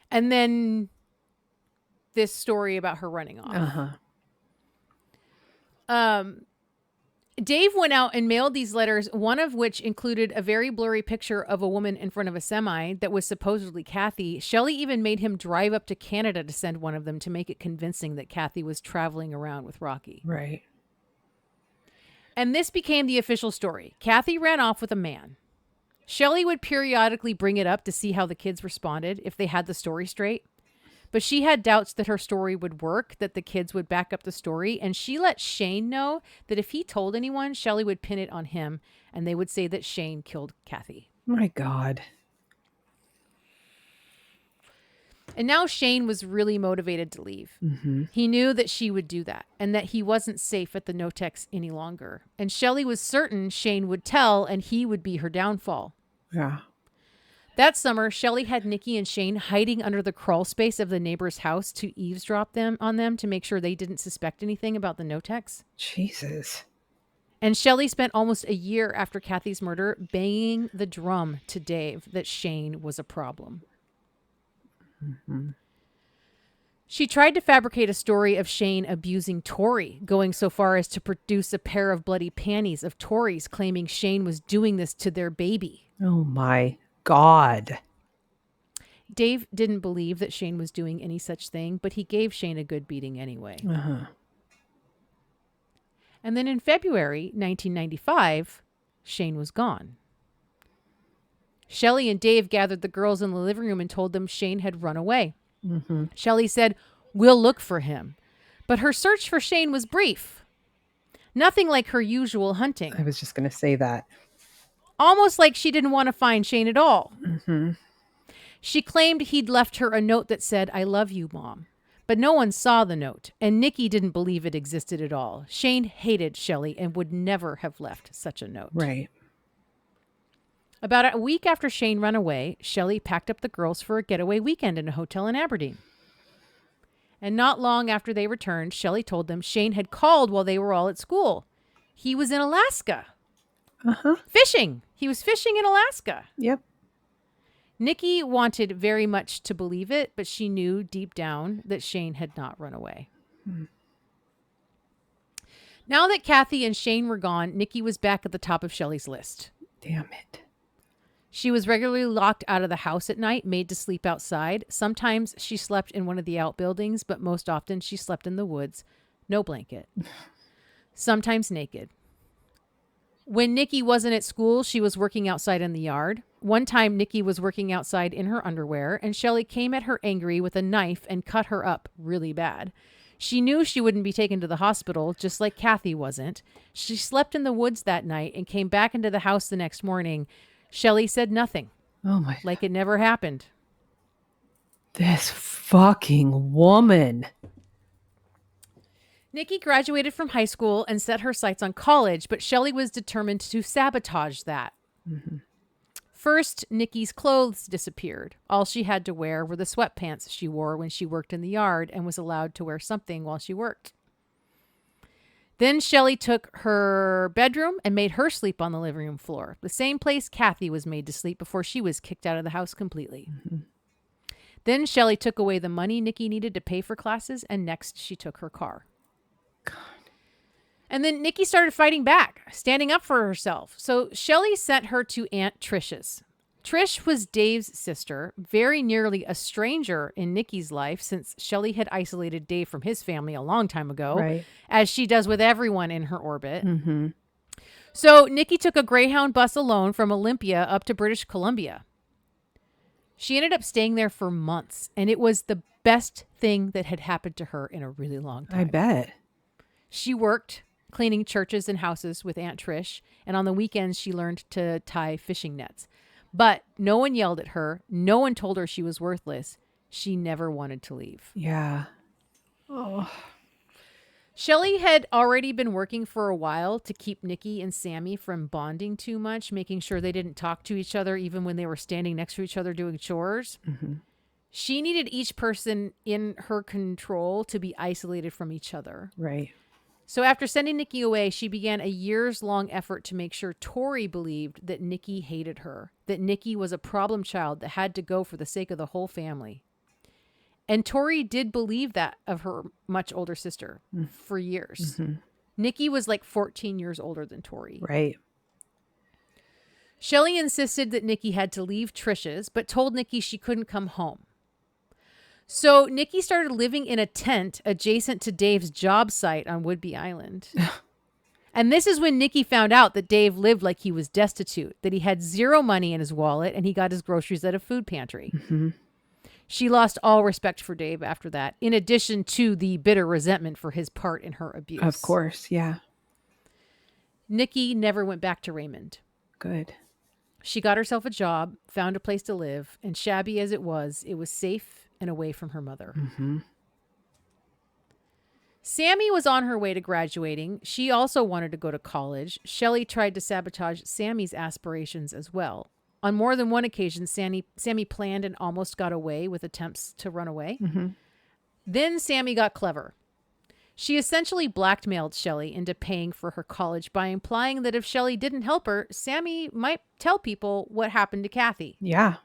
Speaker 3: And then this story about her running off. Dave went out and mailed these letters, one of which included a very blurry picture of a woman in front of a semi that was supposedly Kathy. Shelly even made him drive up to Canada to send one of them to make it convincing that Kathy was traveling around with Rocky.
Speaker 2: Right.
Speaker 3: And this became the official story. Kathy ran off with a man. Shelly would periodically bring it up to see how the kids responded, if they had the story straight. But she had doubts that her story would work, that the kids would back up the story, and she let Shane know that if he told anyone, Shelly would pin it on him, and they would say that Shane killed Kathy.
Speaker 2: My God.
Speaker 3: And now Shane was really motivated to leave. He knew that she would do that, and that he wasn't safe at the Knoteks any longer. And Shelly was certain Shane would tell, and he would be her downfall.
Speaker 2: Yeah.
Speaker 3: That summer, Shelly had Nikki and Shane hiding under the crawl space of the neighbor's house to eavesdrop on them to make sure they didn't suspect anything about the Knoteks.
Speaker 2: Jesus.
Speaker 3: And Shelly spent almost a year after Kathy's murder banging the drum to Dave that Shane was a problem. She tried to fabricate a story of Shane abusing Tori, going so far as to produce a pair of bloody panties of Tori's, claiming Shane was doing this to their baby.
Speaker 2: Oh my God.
Speaker 3: Dave didn't believe that Shane was doing any such thing, but he gave Shane a good beating anyway. And then in February 1995, Shane was gone. Shelly and Dave gathered the girls in the living room and told them Shane had run away. Shelly said, "We'll look for him." But her search for Shane was brief. Nothing like her usual hunting.
Speaker 2: I was just going to say that.
Speaker 3: Almost like she didn't want to find Shane at all. She claimed he'd left her a note that said, "I love you, Mom." But no one saw the note, and Nikki didn't believe it existed at all. Shane hated Shelly and would never have left such a note.
Speaker 2: Right.
Speaker 3: About a week after Shane ran away, Shelly packed up the girls for a getaway weekend in a hotel in Aberdeen. And not long after they returned, Shelly told them Shane had called while they were all at school. He was in Alaska. Fishing. He was fishing in Alaska.
Speaker 2: Yep.
Speaker 3: Nikki wanted very much to believe it, but she knew deep down that Shane had not run away. Now that Kathy and Shane were gone, Nikki was back at the top of Shelly's list.
Speaker 2: Damn it.
Speaker 3: She was regularly locked out of the house at night, made to sleep outside. Sometimes she slept in one of the outbuildings, but most often she slept in the woods. No blanket. Sometimes naked. When Nikki wasn't at school, she was working outside in the yard. One time, Nikki was working outside in her underwear, and Shelly came at her angry with a knife and cut her up really bad. She knew she wouldn't be taken to the hospital, just like Kathy wasn't. She slept in the woods that night and came back into the house the next morning. Shelly said nothing.
Speaker 2: Oh my.
Speaker 3: Like it never happened.
Speaker 2: This fucking woman.
Speaker 3: Nikki graduated from high school and set her sights on college, but Shelly was determined to sabotage that. First, Nikki's clothes disappeared. All she had to wear were the sweatpants she wore when she worked in the yard and was allowed to wear something while she worked. Then Shelly took her bedroom and made her sleep on the living room floor, the same place Kathy was made to sleep before she was kicked out of the house completely. Then Shelly took away the money Nikki needed to pay for classes, and next she took her car. And then Nikki started fighting back, standing up for herself. So Shelly sent her to Aunt Trish's. Trish was Dave's sister, very nearly a stranger in Nikki's life since Shelly had isolated Dave from his family a long time ago,
Speaker 2: Right.
Speaker 3: as she does with everyone in her orbit. So Nikki took a Greyhound bus alone from Olympia up to British Columbia. She ended up staying there for months, and it was the best thing that had happened to her in a really long time.
Speaker 2: I bet.
Speaker 3: She worked cleaning churches and houses with Aunt Trish, and on the weekends she learned to tie fishing nets. But no one yelled at her. No one told her she was worthless. She never wanted to leave.
Speaker 2: Yeah. Oh.
Speaker 3: Shelly had already been working for a while to keep Nikki and Sammy from bonding too much, making sure they didn't talk to each other even when they were standing next to each other doing chores. She needed each person in her control to be isolated from each other.
Speaker 2: Right.
Speaker 3: So after sending Nikki away, she began a years-long effort to make sure Tori believed that Nikki hated her, that Nikki was a problem child that had to go for the sake of the whole family. And Tori did believe that of her much older sister for years. Nikki was like 14 years older than Tori.
Speaker 2: Right.
Speaker 3: Shelly insisted that Nikki had to leave Trish's, but told Nikki she couldn't come home. So Nikki started living in a tent adjacent to Dave's job site on Whidbey Island. And this is when Nikki found out that Dave lived like he was destitute, that he had zero money in his wallet, and he got his groceries at a food pantry. She lost all respect for Dave after that, in addition to the bitter resentment for his part in her abuse.
Speaker 2: Of course. Yeah.
Speaker 3: Nikki never went back to Raymond.
Speaker 2: Good.
Speaker 3: She got herself a job, found a place to live, and shabby as it was safe and away from her mother. Sammy was on her way to graduating. She also wanted to go to college. Shelly tried to sabotage Sammy's aspirations as well. On more than one occasion, Sammy planned and almost got away with attempts to run away. Then Sammy got clever. She essentially blackmailed Shelly into paying for her college by implying that if Shelly didn't help her, Sammy might tell people what happened to Kathy.
Speaker 2: Yeah.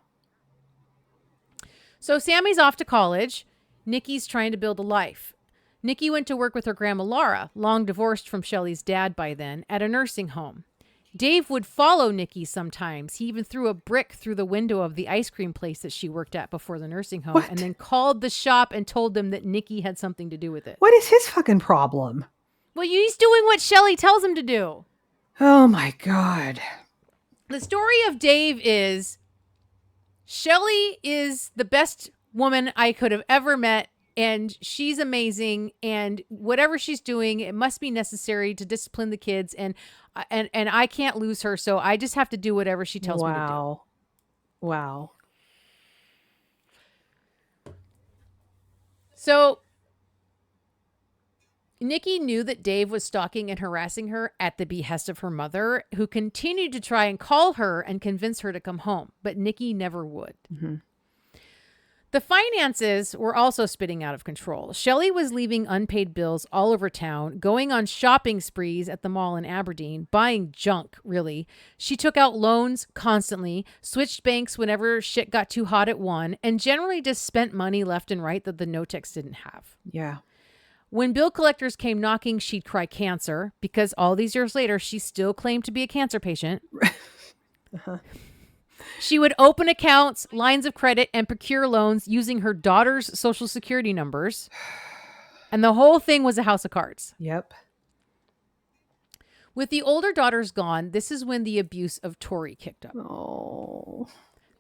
Speaker 3: So Sammy's off to college. Nikki's trying to build a life. Nikki went to work with her grandma Laura, long divorced from Shelly's dad by then, at a nursing home. Dave would follow Nikki sometimes. He even threw a brick through the window of the ice cream place that she worked at before the nursing home, and then called the shop and told them that Nikki had something to do with it.
Speaker 2: What is his fucking problem?
Speaker 3: Well, he's doing what Shelly tells him to do.
Speaker 2: Oh my God.
Speaker 3: The story of Dave is Shelly is the best woman I could have ever met, and she's amazing, and whatever she's doing, it must be necessary to discipline the kids, and I can't lose her, so I just have to do whatever she tells me to do.
Speaker 2: Wow.
Speaker 3: So Nikki knew that Dave was stalking and harassing her at the behest of her mother, who continued to try and call her and convince her to come home, but Nikki never would. The finances were also spitting out of control. Shelly was leaving unpaid bills all over town, going on shopping sprees at the mall in Aberdeen, buying junk, really. She took out loans constantly, switched banks whenever shit got too hot at one, and generally just spent money left and right that the Knoteks didn't have.
Speaker 2: Yeah.
Speaker 3: When bill collectors came knocking, she'd cry cancer, because all these years later, she still claimed to be a cancer patient.
Speaker 2: Uh-huh.
Speaker 3: She would open accounts, lines of credit, and procure loans using her daughter's social security numbers. And the whole thing was a house of cards.
Speaker 2: Yep.
Speaker 3: With the older daughters gone, this is when the abuse of Tori kicked up.
Speaker 2: Oh.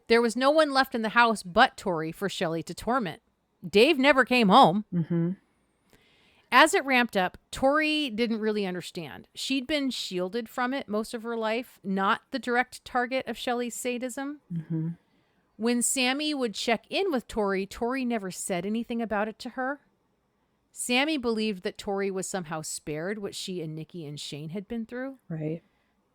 Speaker 3: There was no one left in the house but Tori for Shelly to torment. Dave never came home.
Speaker 2: Mm-hmm.
Speaker 3: As it ramped up, Tori didn't really understand. She'd been shielded from it most of her life, not the direct target of Shelly's sadism.
Speaker 2: Mm-hmm.
Speaker 3: When Sammy would check in with Tori, Tori never said anything about it to her. Sammy believed that Tori was somehow spared what she and Nikki and Shane had been through.
Speaker 2: Right.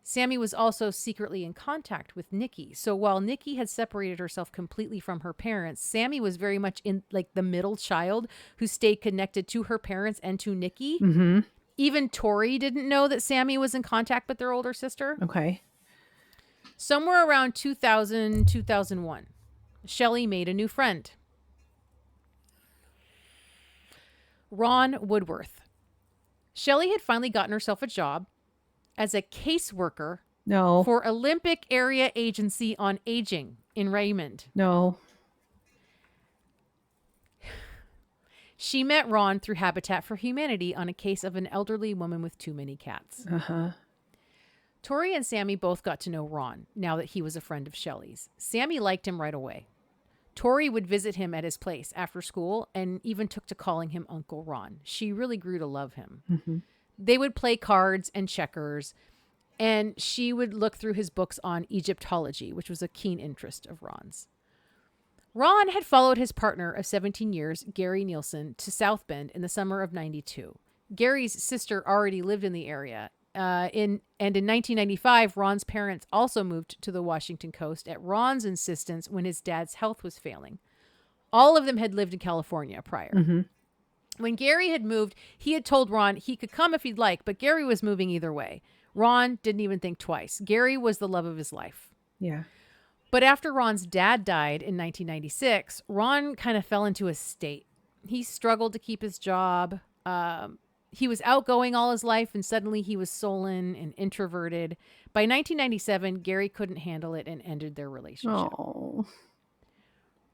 Speaker 3: Sammy was also secretly in contact with Nikki. So while Nikki had separated herself completely from her parents, Sammy was very much in like the middle child who stayed connected to her parents and to Nikki.
Speaker 2: Mm-hmm.
Speaker 3: Even Tori didn't know that Sammy was in contact with their older sister.
Speaker 2: Okay.
Speaker 3: Somewhere around 2000, 2001, Shelly made a new friend. Ron Woodworth. Shelly had finally gotten herself a job as a caseworker
Speaker 2: No.
Speaker 3: for Olympic Area Agency on Aging in Raymond.
Speaker 2: No.
Speaker 3: She met Ron through Habitat for Humanity on a case of an elderly woman with too many cats.
Speaker 2: Uh-huh.
Speaker 3: Tori and Sammy both got to know Ron now that he was a friend of Shelly's. Sammy liked him right away. Tori would visit him at his place after school and even took to calling him Uncle Ron. She really grew to love him.
Speaker 2: Mm-hmm.
Speaker 3: They would play cards and checkers, and she would look through his books on Egyptology, which was a keen interest of Ron's. Ron had followed his partner of 17 years, Gary Nielsen, to South Bend in the summer of 92. Gary's sister already lived in the area. In 1995, Ron's parents also moved to the Washington coast at Ron's insistence when his dad's health was failing. All of them had lived in California prior.
Speaker 2: Mm-hmm.
Speaker 3: When Gary had moved, he had told Ron he could come if he'd like, but Gary was moving either way. Ron didn't even think twice. Gary was the love of his life.
Speaker 2: Yeah.
Speaker 3: But after Ron's dad died in 1996, Ron kind of fell into a state. He struggled to keep his job. He was outgoing all his life, and suddenly he was sullen and introverted. By 1997, Gary couldn't handle it and ended their relationship.
Speaker 2: Oh.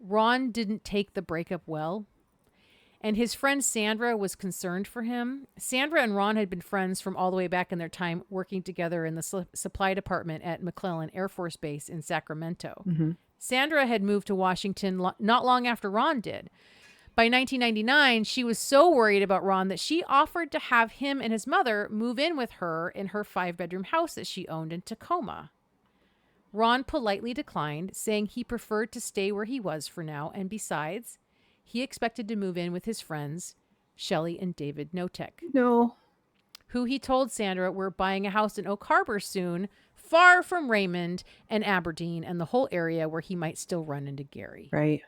Speaker 3: Ron didn't take the breakup well, and his friend Sandra was concerned for him. Sandra and Ron had been friends from all the way back in their time working together in the supply department at McClellan Air Force Base in Sacramento.
Speaker 2: Mm-hmm.
Speaker 3: Sandra had moved to Washington not long after Ron did. By 1999, she was so worried about Ron that she offered to have him and his mother move in with her in her 5-bedroom house that she owned in Tacoma. Ron politely declined, saying he preferred to stay where he was for now, and besides, he expected to move in with his friends, Shelly and David Knotek,
Speaker 2: No.
Speaker 3: who he told Sandra were buying a house in Oak Harbor soon, far from Raymond and Aberdeen and the whole area where he might still run into Gary.
Speaker 2: Right.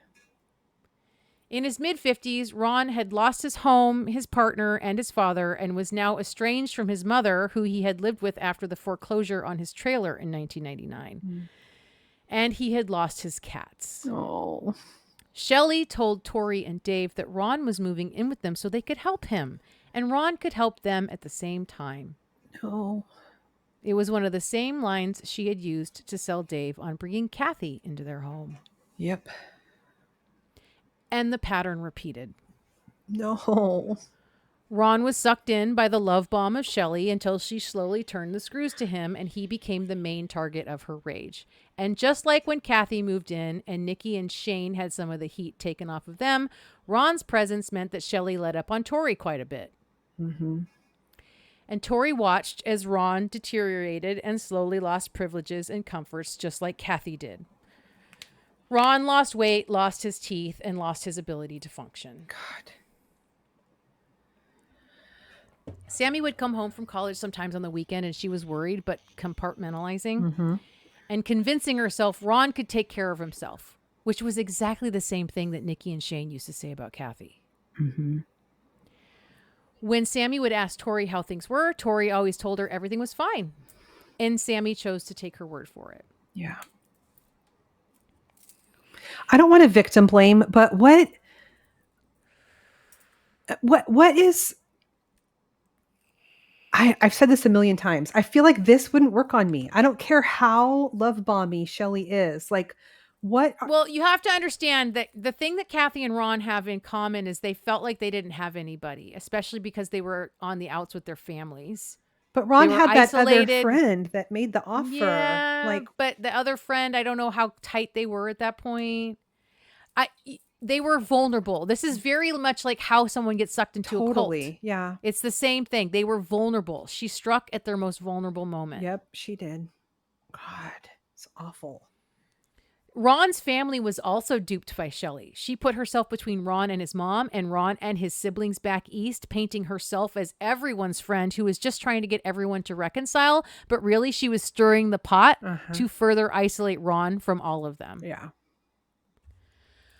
Speaker 3: In his mid-50s, Ron had lost his home, his partner, and his father, and was now estranged from his mother, who he had lived with after the foreclosure on his trailer in 1999.
Speaker 2: Mm.
Speaker 3: And he had lost his cats.
Speaker 2: Oh.
Speaker 3: Shelly told Tori and Dave that Ron was moving in with them so they could help him, and Ron could help them at the same time.
Speaker 2: No.
Speaker 3: It was one of the same lines she had used to sell Dave on bringing Kathy into their home.
Speaker 2: Yep.
Speaker 3: And the pattern repeated.
Speaker 2: No.
Speaker 3: Ron was sucked in by the love bomb of Shelly until she slowly turned the screws to him, and he became the main target of her rage. And just like when Kathy moved in and Nikki and Shane had some of the heat taken off of them, Ron's presence meant that Shelly let up on Tori quite a bit.
Speaker 2: Mm-hmm.
Speaker 3: And Tori watched as Ron deteriorated and slowly lost privileges and comforts just like Kathy did. Ron lost weight, lost his teeth, and lost his ability to function.
Speaker 2: God.
Speaker 3: Sammy would come home from college sometimes on the weekend, and she was worried but compartmentalizing
Speaker 2: Mm-hmm.
Speaker 3: and convincing herself Ron could take care of himself. which was exactly the same thing that Nikki and Shane used to say about Kathy.
Speaker 2: Mm-hmm.
Speaker 3: When Sammy would ask Tori how things were, Tori always told her everything was fine. And Sammy chose to take her word for it.
Speaker 2: Yeah. I don't want to victim blame, but what is... I've said this a million times. I feel like this wouldn't work on me. I don't care how love bomby Shelly is. Like, what?
Speaker 3: Well, you have to understand that the thing that Kathy and Ron have in common is they felt like they didn't have anybody, especially because they were on the outs with their families.
Speaker 2: But Ron
Speaker 3: They were
Speaker 2: had that other
Speaker 3: isolated.
Speaker 2: friend that made the offer.
Speaker 3: Yeah,
Speaker 2: Like,
Speaker 3: but the other friend, I don't know how tight they were at that point. They were vulnerable. This is very much like how someone gets sucked into a cult.
Speaker 2: totally. Yeah.
Speaker 3: It's the same thing. They were vulnerable. She struck at their most vulnerable moment.
Speaker 2: Yep, she did. God, it's awful.
Speaker 3: Ron's family was also duped by Shelly. She put herself between Ron and his mom and Ron and his siblings back east, painting herself as everyone's friend who was just trying to get everyone to reconcile. But really, she was stirring the pot to further isolate Ron from all of them.
Speaker 2: Yeah.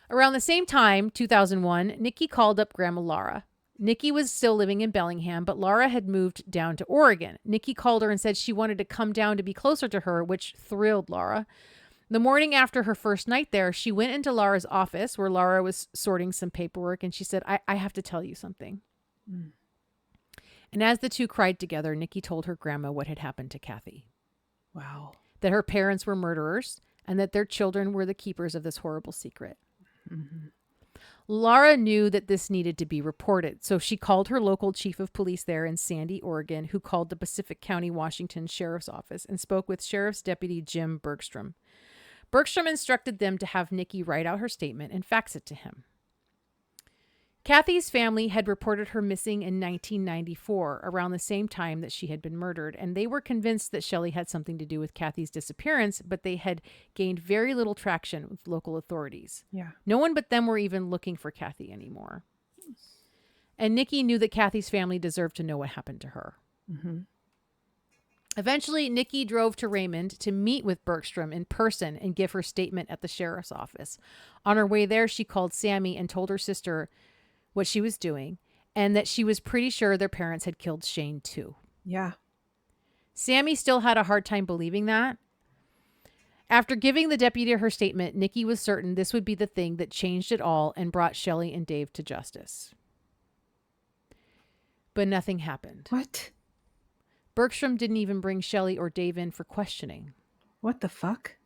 Speaker 3: Around the same time, 2001, Nikki called up Grandma Laura. Nikki was still living in Bellingham, but Laura had moved down to Oregon. Nikki called her and said she wanted to come down to be closer to her, which thrilled Laura. The morning after her first night there, she went into Laura's office where Laura was sorting some paperwork, and she said, I have to tell you something. Mm. And as the two cried together, Nikki told her grandma what had happened to Kathy.
Speaker 2: Wow.
Speaker 3: That her parents were murderers and that their children were the keepers of this horrible secret. Mm-hmm. Laura knew that this needed to be reported, so she called her local chief of police there in Sandy, Oregon, who called the Pacific County, Washington Sheriff's Office and spoke with Sheriff's Deputy Jim Bergstrom. Bergstrom instructed them to have Nikki write out her statement and fax it to him. Kathy's family had reported her missing in 1994, around the same time that she had been murdered, and they were convinced that Shelly had something to do with Kathy's disappearance, but they had gained very little traction with local authorities.
Speaker 2: Yeah.
Speaker 3: No one but them were even looking for Kathy anymore. And Nikki knew that Kathy's family deserved to know what happened to her. Mm-hmm. Eventually, Nikki drove to Raymond to meet with Bergstrom in person and give her statement at the sheriff's office. On her way there, she called Sammy and told her sister what she was doing and that she was pretty sure their parents had killed Shane too.
Speaker 2: Yeah.
Speaker 3: Sammy still had a hard time believing that. After giving the deputy her statement, Nikki was certain this would be the thing that changed it all and brought Shelly and Dave to justice. But nothing happened.
Speaker 2: What?
Speaker 3: Bergstrom didn't even bring Shelly or Dave in for questioning.
Speaker 2: What the fuck?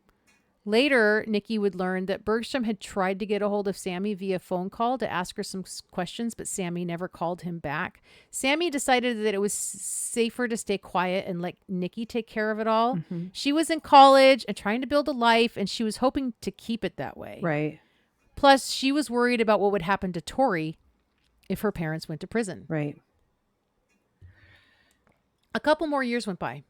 Speaker 3: Later, Nikki would learn that Bergstrom had tried to get a hold of Sammy via phone call to ask her some questions, but Sammy never called him back. Sammy decided that it was safer to stay quiet and let Nikki take care of it all. Mm-hmm. She was in college and trying to build a life, and she was hoping to keep it that way.
Speaker 2: Right.
Speaker 3: Plus, she was worried about what would happen to Tori if her parents went to prison.
Speaker 2: Right.
Speaker 3: A couple more years went by.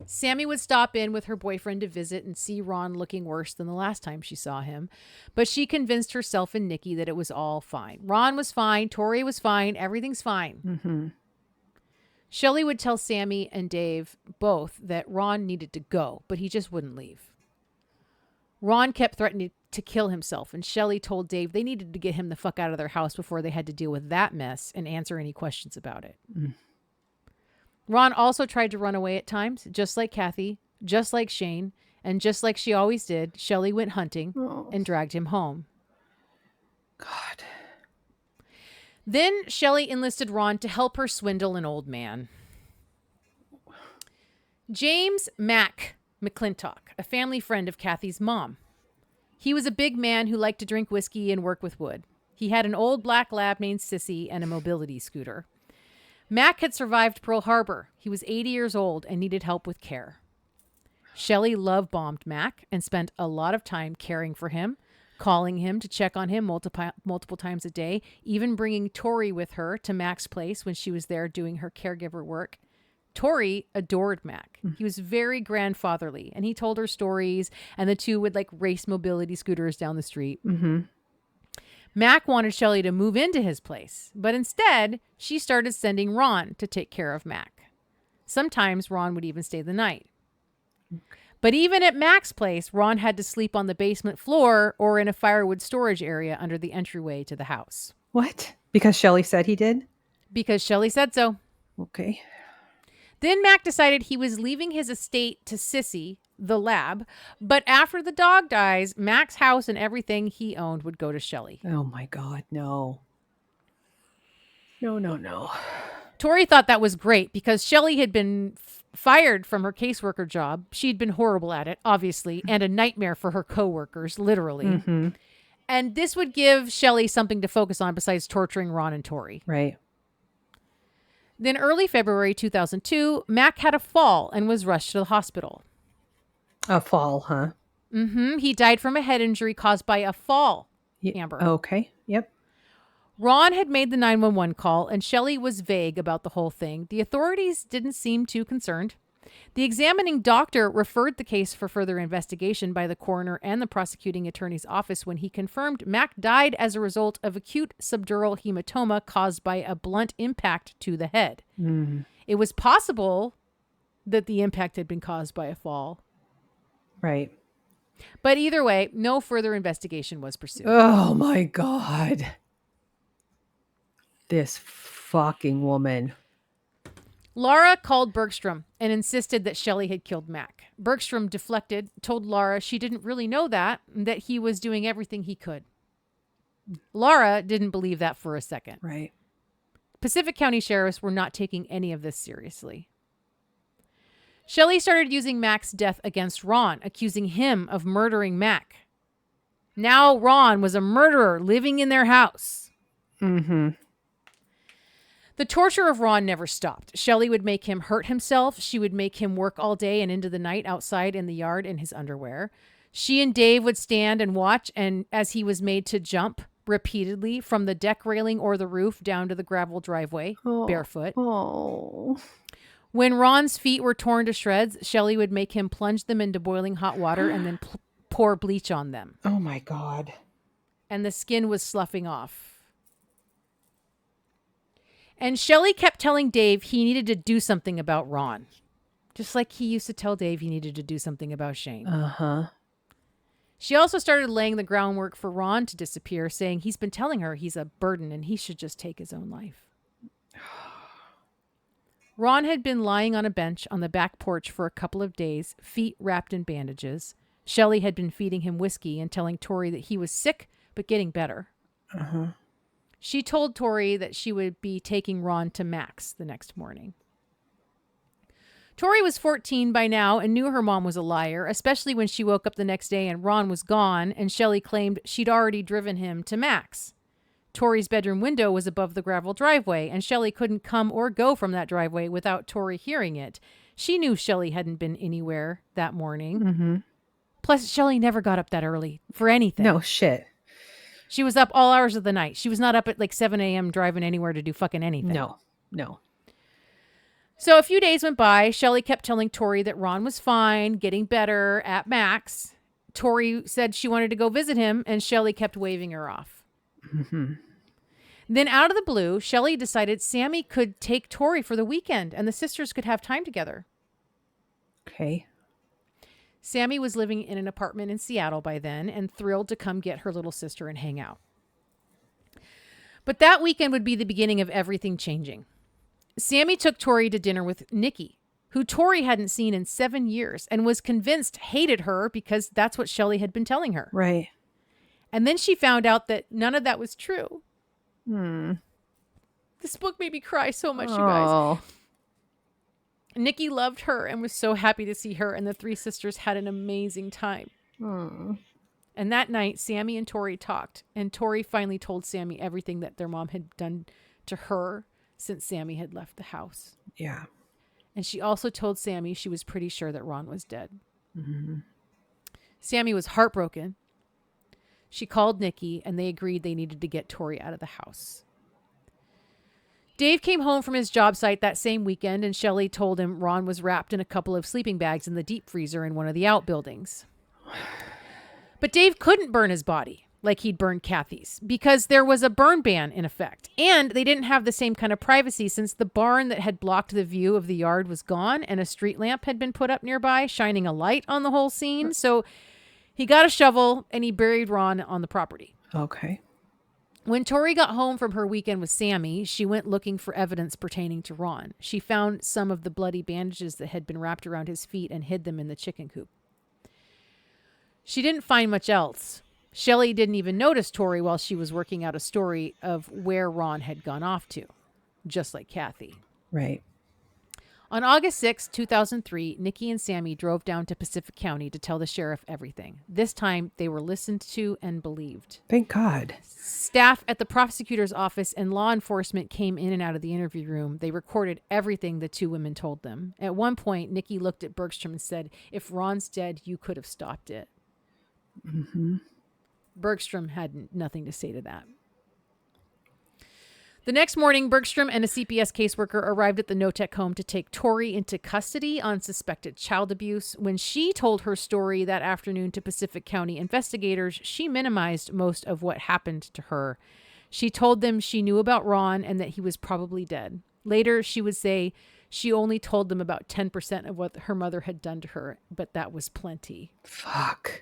Speaker 3: Sammy would stop in with her boyfriend to visit and see Ron looking worse than the last time she saw him. But she convinced herself and Nikki that it was all fine. Ron was fine. Tori was fine. Everything's fine. Mm-hmm. Shelly would tell Sammy and Dave both that Ron needed to go, but he just wouldn't leave. Ron kept threatening to kill himself, and Shelly told Dave they needed to get him the fuck out of their house before they had to deal with that mess and answer any questions about it. Mm. Ron also tried to run away at times, just like Kathy, just like Shane, and just like she always did, Shelly went hunting and dragged him home.
Speaker 2: God.
Speaker 3: Then Shelly enlisted Ron to help her swindle an old man. James Mack McClintock, a family friend of Kathy's mom. He was a big man who liked to drink whiskey and work with wood. He had an old black lab named Sissy and a mobility scooter. Mac had survived Pearl Harbor. He was 80 years old and needed help with care. Shelly love-bombed Mac and spent a lot of time caring for him, calling him to check on him multiple times a day, even bringing Tori with her to Mac's place when she was there doing her caregiver work. Tori adored Mac. He was very grandfatherly, and he told her stories, and the two would like race mobility scooters down the street. Mm-hmm. Mac wanted Shelly to move into his place, but instead, she started sending Ron to take care of Mac. Sometimes Ron would even stay the night. But even at Mac's place, Ron had to sleep on the basement floor or in a firewood storage area under the entryway to the house.
Speaker 2: What? Because Shelly said he did?
Speaker 3: Because Shelly said so.
Speaker 2: Okay.
Speaker 3: Then Mac decided he was leaving his estate to Sissy, the lab. But after the dog dies, Mac's house and everything he owned would go to Shelly.
Speaker 2: Oh my God, no. No.
Speaker 3: Tori thought that was great because Shelly had been fired from her caseworker job. She'd been horrible at it, obviously, and a nightmare for her coworkers, literally.
Speaker 2: Mm-hmm.
Speaker 3: And this would give Shelly something to focus on besides torturing Ron and Tori.
Speaker 2: Right.
Speaker 3: Then early February 2002, Mac had a fall and was rushed to the hospital.
Speaker 2: A fall, huh?
Speaker 3: Mm-hmm. He died from a head injury caused by a fall, Amber.
Speaker 2: Okay. Yep.
Speaker 3: Ron had made the 911 call, and Shelly was vague about the whole thing. The authorities didn't seem too concerned. The examining doctor referred the case for further investigation by the coroner and the prosecuting attorney's office when he confirmed Mac died as a result of acute subdural hematoma caused by a blunt impact to the head.
Speaker 2: Mm.
Speaker 3: It was possible that the impact had been caused by a fall.
Speaker 2: Right.
Speaker 3: But either way, no further investigation was pursued.
Speaker 2: Oh my God. This fucking woman.
Speaker 3: Laura called Bergstrom and insisted that Shelly had killed Mac. Bergstrom deflected, told Laura she didn't really know that, and that he was doing everything he could. Laura didn't believe that for a second.
Speaker 2: Right.
Speaker 3: Pacific County sheriffs were not taking any of this seriously. Shelly started using Mac's death against Ron, accusing him of murdering Mac. Now Ron was a murderer living in their house.
Speaker 2: Mm-hmm.
Speaker 3: The torture of Ron never stopped. Shelly would make him hurt himself. She would make him work all day and into the night outside in the yard in his underwear. She and Dave would stand and watch, and as he was made to jump repeatedly from the deck railing or the roof down to the gravel driveway, barefoot.
Speaker 2: Oh.
Speaker 3: When Ron's feet were torn to shreds, Shelly would make him plunge them into boiling hot water and then pour bleach on them.
Speaker 2: Oh my God.
Speaker 3: And the skin was sloughing off. And Shelly kept telling Dave he needed to do something about Ron. Just like he used to tell Dave he needed to do something about Shane.
Speaker 2: Uh-huh.
Speaker 3: She also started laying the groundwork for Ron to disappear, saying he's been telling her he's a burden and he should just take his own life. Ron had been lying on a bench on the back porch for a couple of days, feet wrapped in bandages. Shelly had been feeding him whiskey and telling Tori that he was sick but getting better.
Speaker 2: Uh-huh.
Speaker 3: She told Tori that she would be taking Ron to Mac's the next morning. Tori was 14 by now and knew her mom was a liar, especially when she woke up the next day and Ron was gone and Shelly claimed she'd already driven him to Mac's. Tori's bedroom window was above the gravel driveway and Shelly couldn't come or go from that driveway without Tori hearing it. She knew Shelly hadn't been anywhere that morning.
Speaker 2: Mm-hmm.
Speaker 3: Plus, Shelly never got up that early for anything.
Speaker 2: No shit.
Speaker 3: She was up all hours of the night. She was not up at like 7 a.m. driving anywhere to do fucking anything.
Speaker 2: No.
Speaker 3: So a few days went by. Shelly kept telling Tori that Ron was fine, getting better at Mac's. Tori said she wanted to go visit him, and Shelly kept waving her off.
Speaker 2: Mm-hmm.
Speaker 3: Then out of the blue, Shelly decided Sammy could take Tori for the weekend, and the sisters could have time together.
Speaker 2: Okay.
Speaker 3: Sammy was living in an apartment in Seattle by then and thrilled to come get her little sister and hang out. But that weekend would be the beginning of everything changing. Sammy took Tori to dinner with Nikki, who Tori hadn't seen in 7 years and was convinced hated her because that's what Shelly had been telling her.
Speaker 2: Right.
Speaker 3: And then she found out that none of that was true.
Speaker 2: Hmm.
Speaker 3: This book made me cry so much, you guys.
Speaker 2: Oh.
Speaker 3: Nikki loved her and was so happy to see her, and the three sisters had an amazing time.
Speaker 2: Hmm.
Speaker 3: And that night, Sammy and Tori talked, and Tori finally told Sammy everything that their mom had done to her since Sammy had left the house.
Speaker 2: Yeah.
Speaker 3: And she also told Sammy she was pretty sure that Ron was dead.
Speaker 2: Mm-hmm.
Speaker 3: Sammy was heartbroken. She called Nikki, and they agreed they needed to get Tori out of the house. Dave came home from his job site that same weekend, and Shelly told him Ron was wrapped in a couple of sleeping bags in the deep freezer in one of the outbuildings. But Dave couldn't burn his body. like he'd burned Kathy's, because there was a burn ban in effect. And they didn't have the same kind of privacy since the barn that had blocked the view of the yard was gone and a street lamp had been put up nearby, shining a light on the whole scene. So he got a shovel and he buried Ron on the property.
Speaker 2: Okay.
Speaker 3: When Tori got home from her weekend with Sammy, she went looking for evidence pertaining to Ron. She found some of the bloody bandages that had been wrapped around his feet and hid them in the chicken coop. She didn't find much else. Shelly didn't even notice Tori while she was working out a story of where Ron had gone off to, just like Kathy.
Speaker 2: Right.
Speaker 3: On August 6, 2003, Nikki and Sammy drove down to Pacific County to tell the sheriff everything. This time, they were listened to and believed.
Speaker 2: Thank God.
Speaker 3: Staff at the prosecutor's office and law enforcement came in and out of the interview room. They recorded everything the two women told them. At one point, Nikki looked at Bergstrom and said, "If Ron's dead, you could have stopped it."
Speaker 2: Mm-hmm.
Speaker 3: Bergstrom had nothing to say to that. The next morning, Bergstrom and a CPS caseworker arrived at the Knotek home to take Tori into custody on suspected child abuse. When she told her story that afternoon to Pacific County investigators, she minimized most of what happened to her. She told them she knew about Ron and that he was probably dead. Later, she would say she only told them about 10% of what her mother had done to her, but that was plenty.
Speaker 2: Fuck.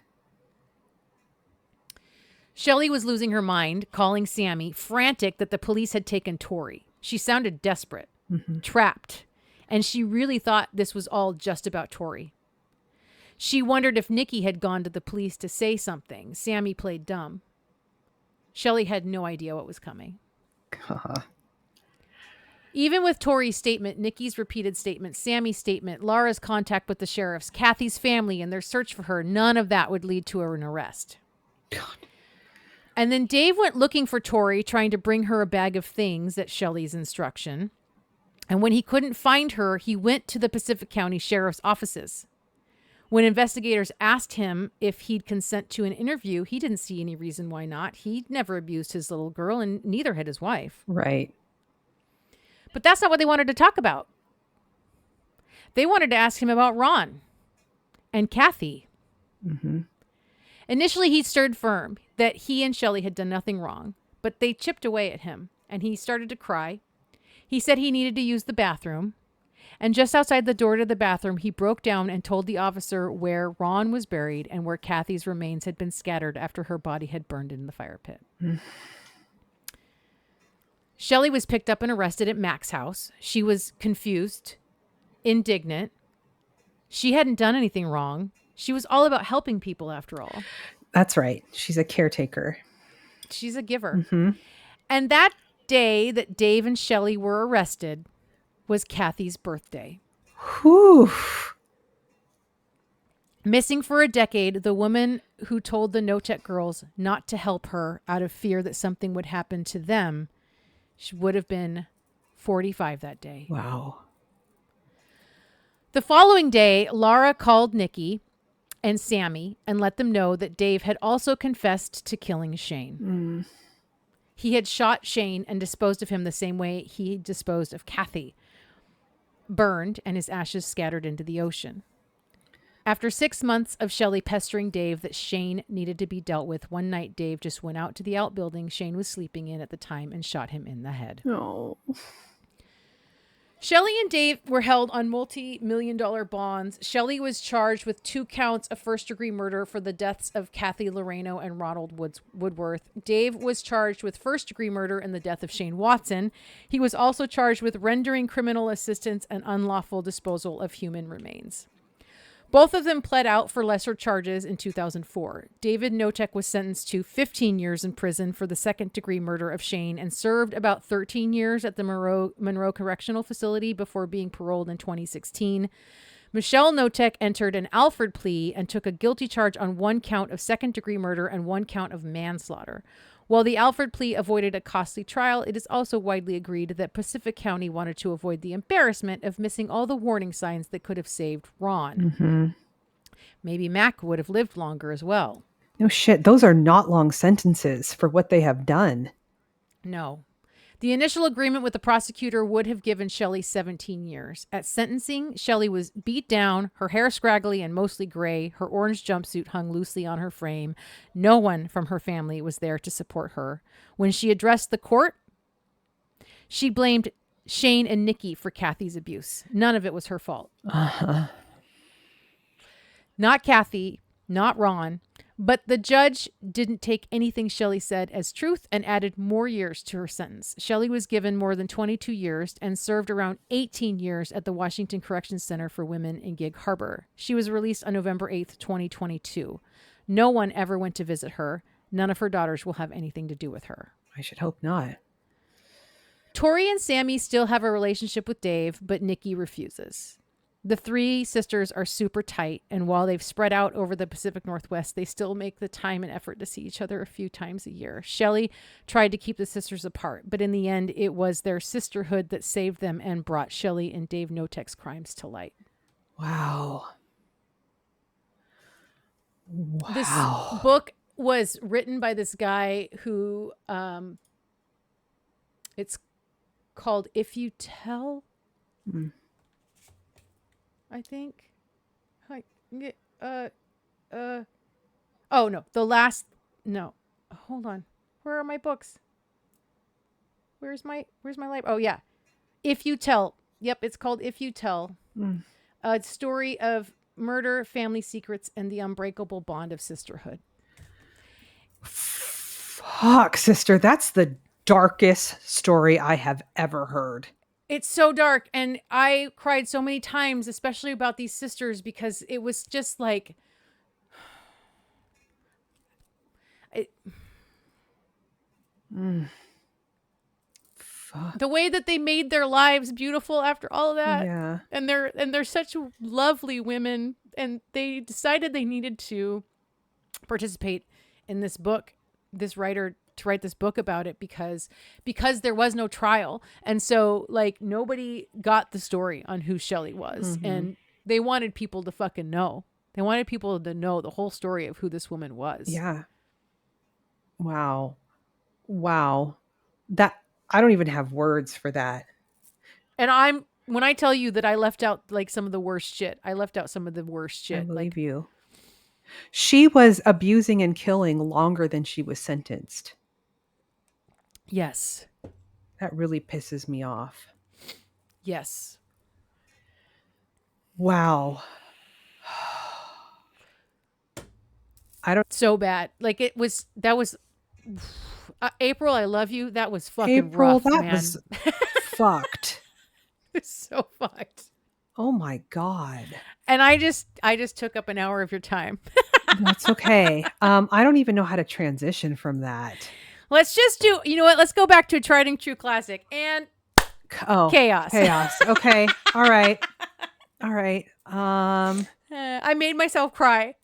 Speaker 3: Shelly was losing her mind, calling Sammy, frantic that the police had taken Tori. She sounded desperate, trapped, and she really thought this was all just about Tori. She wondered if Nikki had gone to the police to say something. Sammy played dumb. Shelly had no idea what was coming. Even with Tori's statement, Nikki's repeated statement, Sammy's statement, Laura's contact with the sheriffs, Kathy's family and their search for her, none of that would lead to an arrest.
Speaker 2: God.
Speaker 3: And then Dave went looking for Tori, trying to bring her a bag of things at Shelly's instruction. And when he couldn't find her, he went to the Pacific County Sheriff's offices. When investigators asked him if he'd consent to an interview, he didn't see any reason why not. He'd never abused his little girl, and neither had his wife.
Speaker 2: Right.
Speaker 3: But that's not what they wanted to talk about. They wanted to ask him about Ron and Kathy.
Speaker 2: Mm-hmm.
Speaker 3: Initially, he stood firm that he and Shelly had done nothing wrong, but they chipped away at him, and he started to cry. He said he needed to use the bathroom, and just outside the door to the bathroom, he broke down and told the officer where Ron was buried and where Kathy's remains had been scattered after her body had burned in the fire pit. Shelly was picked up and arrested at Mac's house. She was confused, indignant. She hadn't done anything wrong. She was all about helping people, after all.
Speaker 2: That's right. She's a caretaker.
Speaker 3: She's a giver. And that day that Dave and Shelly were arrested was Kathy's birthday.
Speaker 2: Whew.
Speaker 3: Missing for a decade, the woman who told the Knotek girls not to help her out of fear that something would happen to them, she would have been 45 that day.
Speaker 2: Wow.
Speaker 3: The following day, Laura called Nikki and Sammy and let them know that Dave had also confessed to killing Shane. He had shot Shane and disposed of him the same way he disposed of Kathy, burned and his ashes scattered into the ocean. After 6 months of Shelly pestering Dave that Shane needed to be dealt with, one night Dave just went out to the outbuilding Shane was sleeping in at the time and shot him in the head.
Speaker 2: Oh.
Speaker 3: Shelly and Dave were held on multi-million-dollar bonds. Shelly was charged with 2 counts of first-degree murder for the deaths of Kathy Loreno and Ronald Woodworth. Dave was charged with first-degree murder in the death of Shane Watson. He was also charged with rendering criminal assistance and unlawful disposal of human remains. Both of them pled out for lesser charges in 2004. David Knotek was sentenced to 15 years in prison for the second-degree murder of Shane and served about 13 years at the Monroe Correctional Facility before being paroled in 2016. Michelle Knotek entered an Alford plea and took a guilty charge on 1 count of second-degree murder and 1 count of manslaughter. While the Alford plea avoided a costly trial, it is also widely agreed that Pacific County wanted to avoid the embarrassment of missing all the warning signs that could have saved Ron. Maybe Mac would have lived longer as well.
Speaker 2: No shit. Those are not long sentences for what they have done.
Speaker 3: No. The initial agreement with the prosecutor would have given Shelly 17 years. At sentencing, Shelly was beat down, her hair scraggly and mostly gray, her orange jumpsuit hung loosely on her frame. No one from her family was there to support her. When she addressed the court, she blamed Shane and Nikki for Kathy's abuse. None of it was her fault. Not Kathy, not Ron, but the judge didn't take anything Shelly said as truth and added more years to her sentence. Shelly was given more than 22 years and served around 18 years at the Washington Corrections Center for Women in Gig Harbor. She was released on November 8th, 2022. No one ever went to visit her. None of her daughters will have anything to do with her.
Speaker 2: I should hope not.
Speaker 3: Tori and Sammy still have a relationship with Dave, but Nikki refuses. The three sisters are super tight, and while they've spread out over the Pacific Northwest, they still make the time and effort to see each other a few times a year. Shelly tried to keep the sisters apart, but in the end, it was their sisterhood that saved them and brought Shelly and Dave Knotek's crimes to light.
Speaker 2: Wow.
Speaker 3: This book was written by this guy who, it's called If You Tell. I think. Oh no, hold on. Where are my books? Where's my library? Oh yeah. If You Tell. Yep, it's called If You Tell. A story of murder, family secrets, and the unbreakable bond of sisterhood.
Speaker 2: Fuck, sister, that's the darkest story I have ever heard.
Speaker 3: It's so dark, and I cried so many times, especially about these sisters, because it was just like...
Speaker 2: Fuck.
Speaker 3: The way that they made their lives beautiful after all of that.
Speaker 2: Yeah.
Speaker 3: And they're such lovely women, and they decided they needed to participate in this book, this writer to write this book about it because there was no trial. And so like nobody got the story on who Shelly was. And they wanted people to fucking know. They wanted people to know the whole story of who this woman was.
Speaker 2: Yeah. Wow. That I don't even have words for that.
Speaker 3: And when I tell you that I left out like some of the worst shit, I left out some of the worst shit.
Speaker 2: I believe you. She was abusing and killing longer than she was sentenced.
Speaker 3: Yes.
Speaker 2: That really pisses me off.
Speaker 3: Yes.
Speaker 2: Wow.
Speaker 3: So bad. Like that was April, I love you. That was fucking
Speaker 2: April,
Speaker 3: rough,
Speaker 2: that
Speaker 3: man.
Speaker 2: was fucked.
Speaker 3: It's so fucked.
Speaker 2: Oh my God.
Speaker 3: And I just took up an hour of your time.
Speaker 2: That's okay. I don't even know how to transition from that.
Speaker 3: Let's just do, you know what? Let's go back to a tried and true classic and chaos.
Speaker 2: Okay. All right.
Speaker 3: I made myself cry.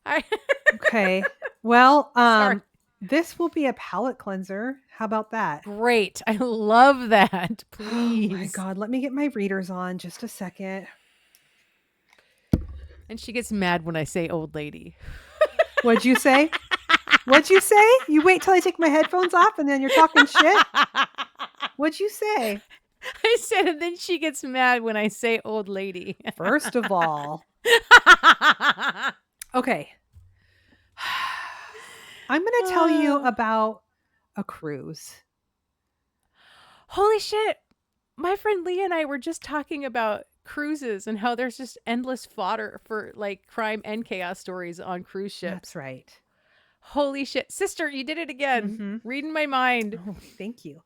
Speaker 2: Okay. Well,
Speaker 3: Sorry.
Speaker 2: this will be a palate cleanser. How about that?
Speaker 3: Great. I love that. Please.
Speaker 2: Oh my God. Let me get my readers on just a second.
Speaker 3: And she gets mad when I say old lady.
Speaker 2: What'd you say? You wait till I take my headphones off and then you're talking shit? What'd you say?
Speaker 3: I said, and then she gets mad when I say old lady.
Speaker 2: First of all. Okay. I'm going to tell you about a cruise.
Speaker 3: Holy shit. My friend Leah and I were just talking about cruises and how there's just endless fodder for like crime and chaos stories on cruise ships.
Speaker 2: That's right.
Speaker 3: Holy shit. Sister, you did it again. Reading my mind.
Speaker 2: Oh, thank you.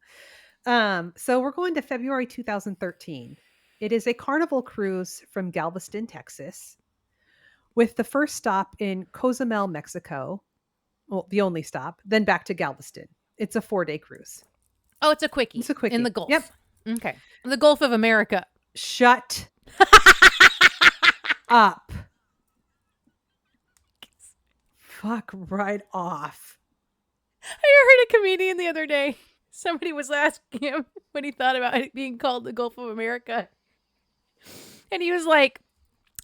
Speaker 2: So we're going to February 2013. It is a Carnival cruise from Galveston, Texas, with the first stop in Cozumel, Mexico. Well, the only stop, then back to Galveston. It's a 4-day cruise.
Speaker 3: Oh, it's a quickie.
Speaker 2: It's a quickie.
Speaker 3: In the Gulf.
Speaker 2: Yep.
Speaker 3: Okay. In the Gulf of America.
Speaker 2: Shut up. Fuck right off.
Speaker 3: I heard a comedian the other day. Somebody was asking him what he thought about it being called the Gulf of America. And he was like,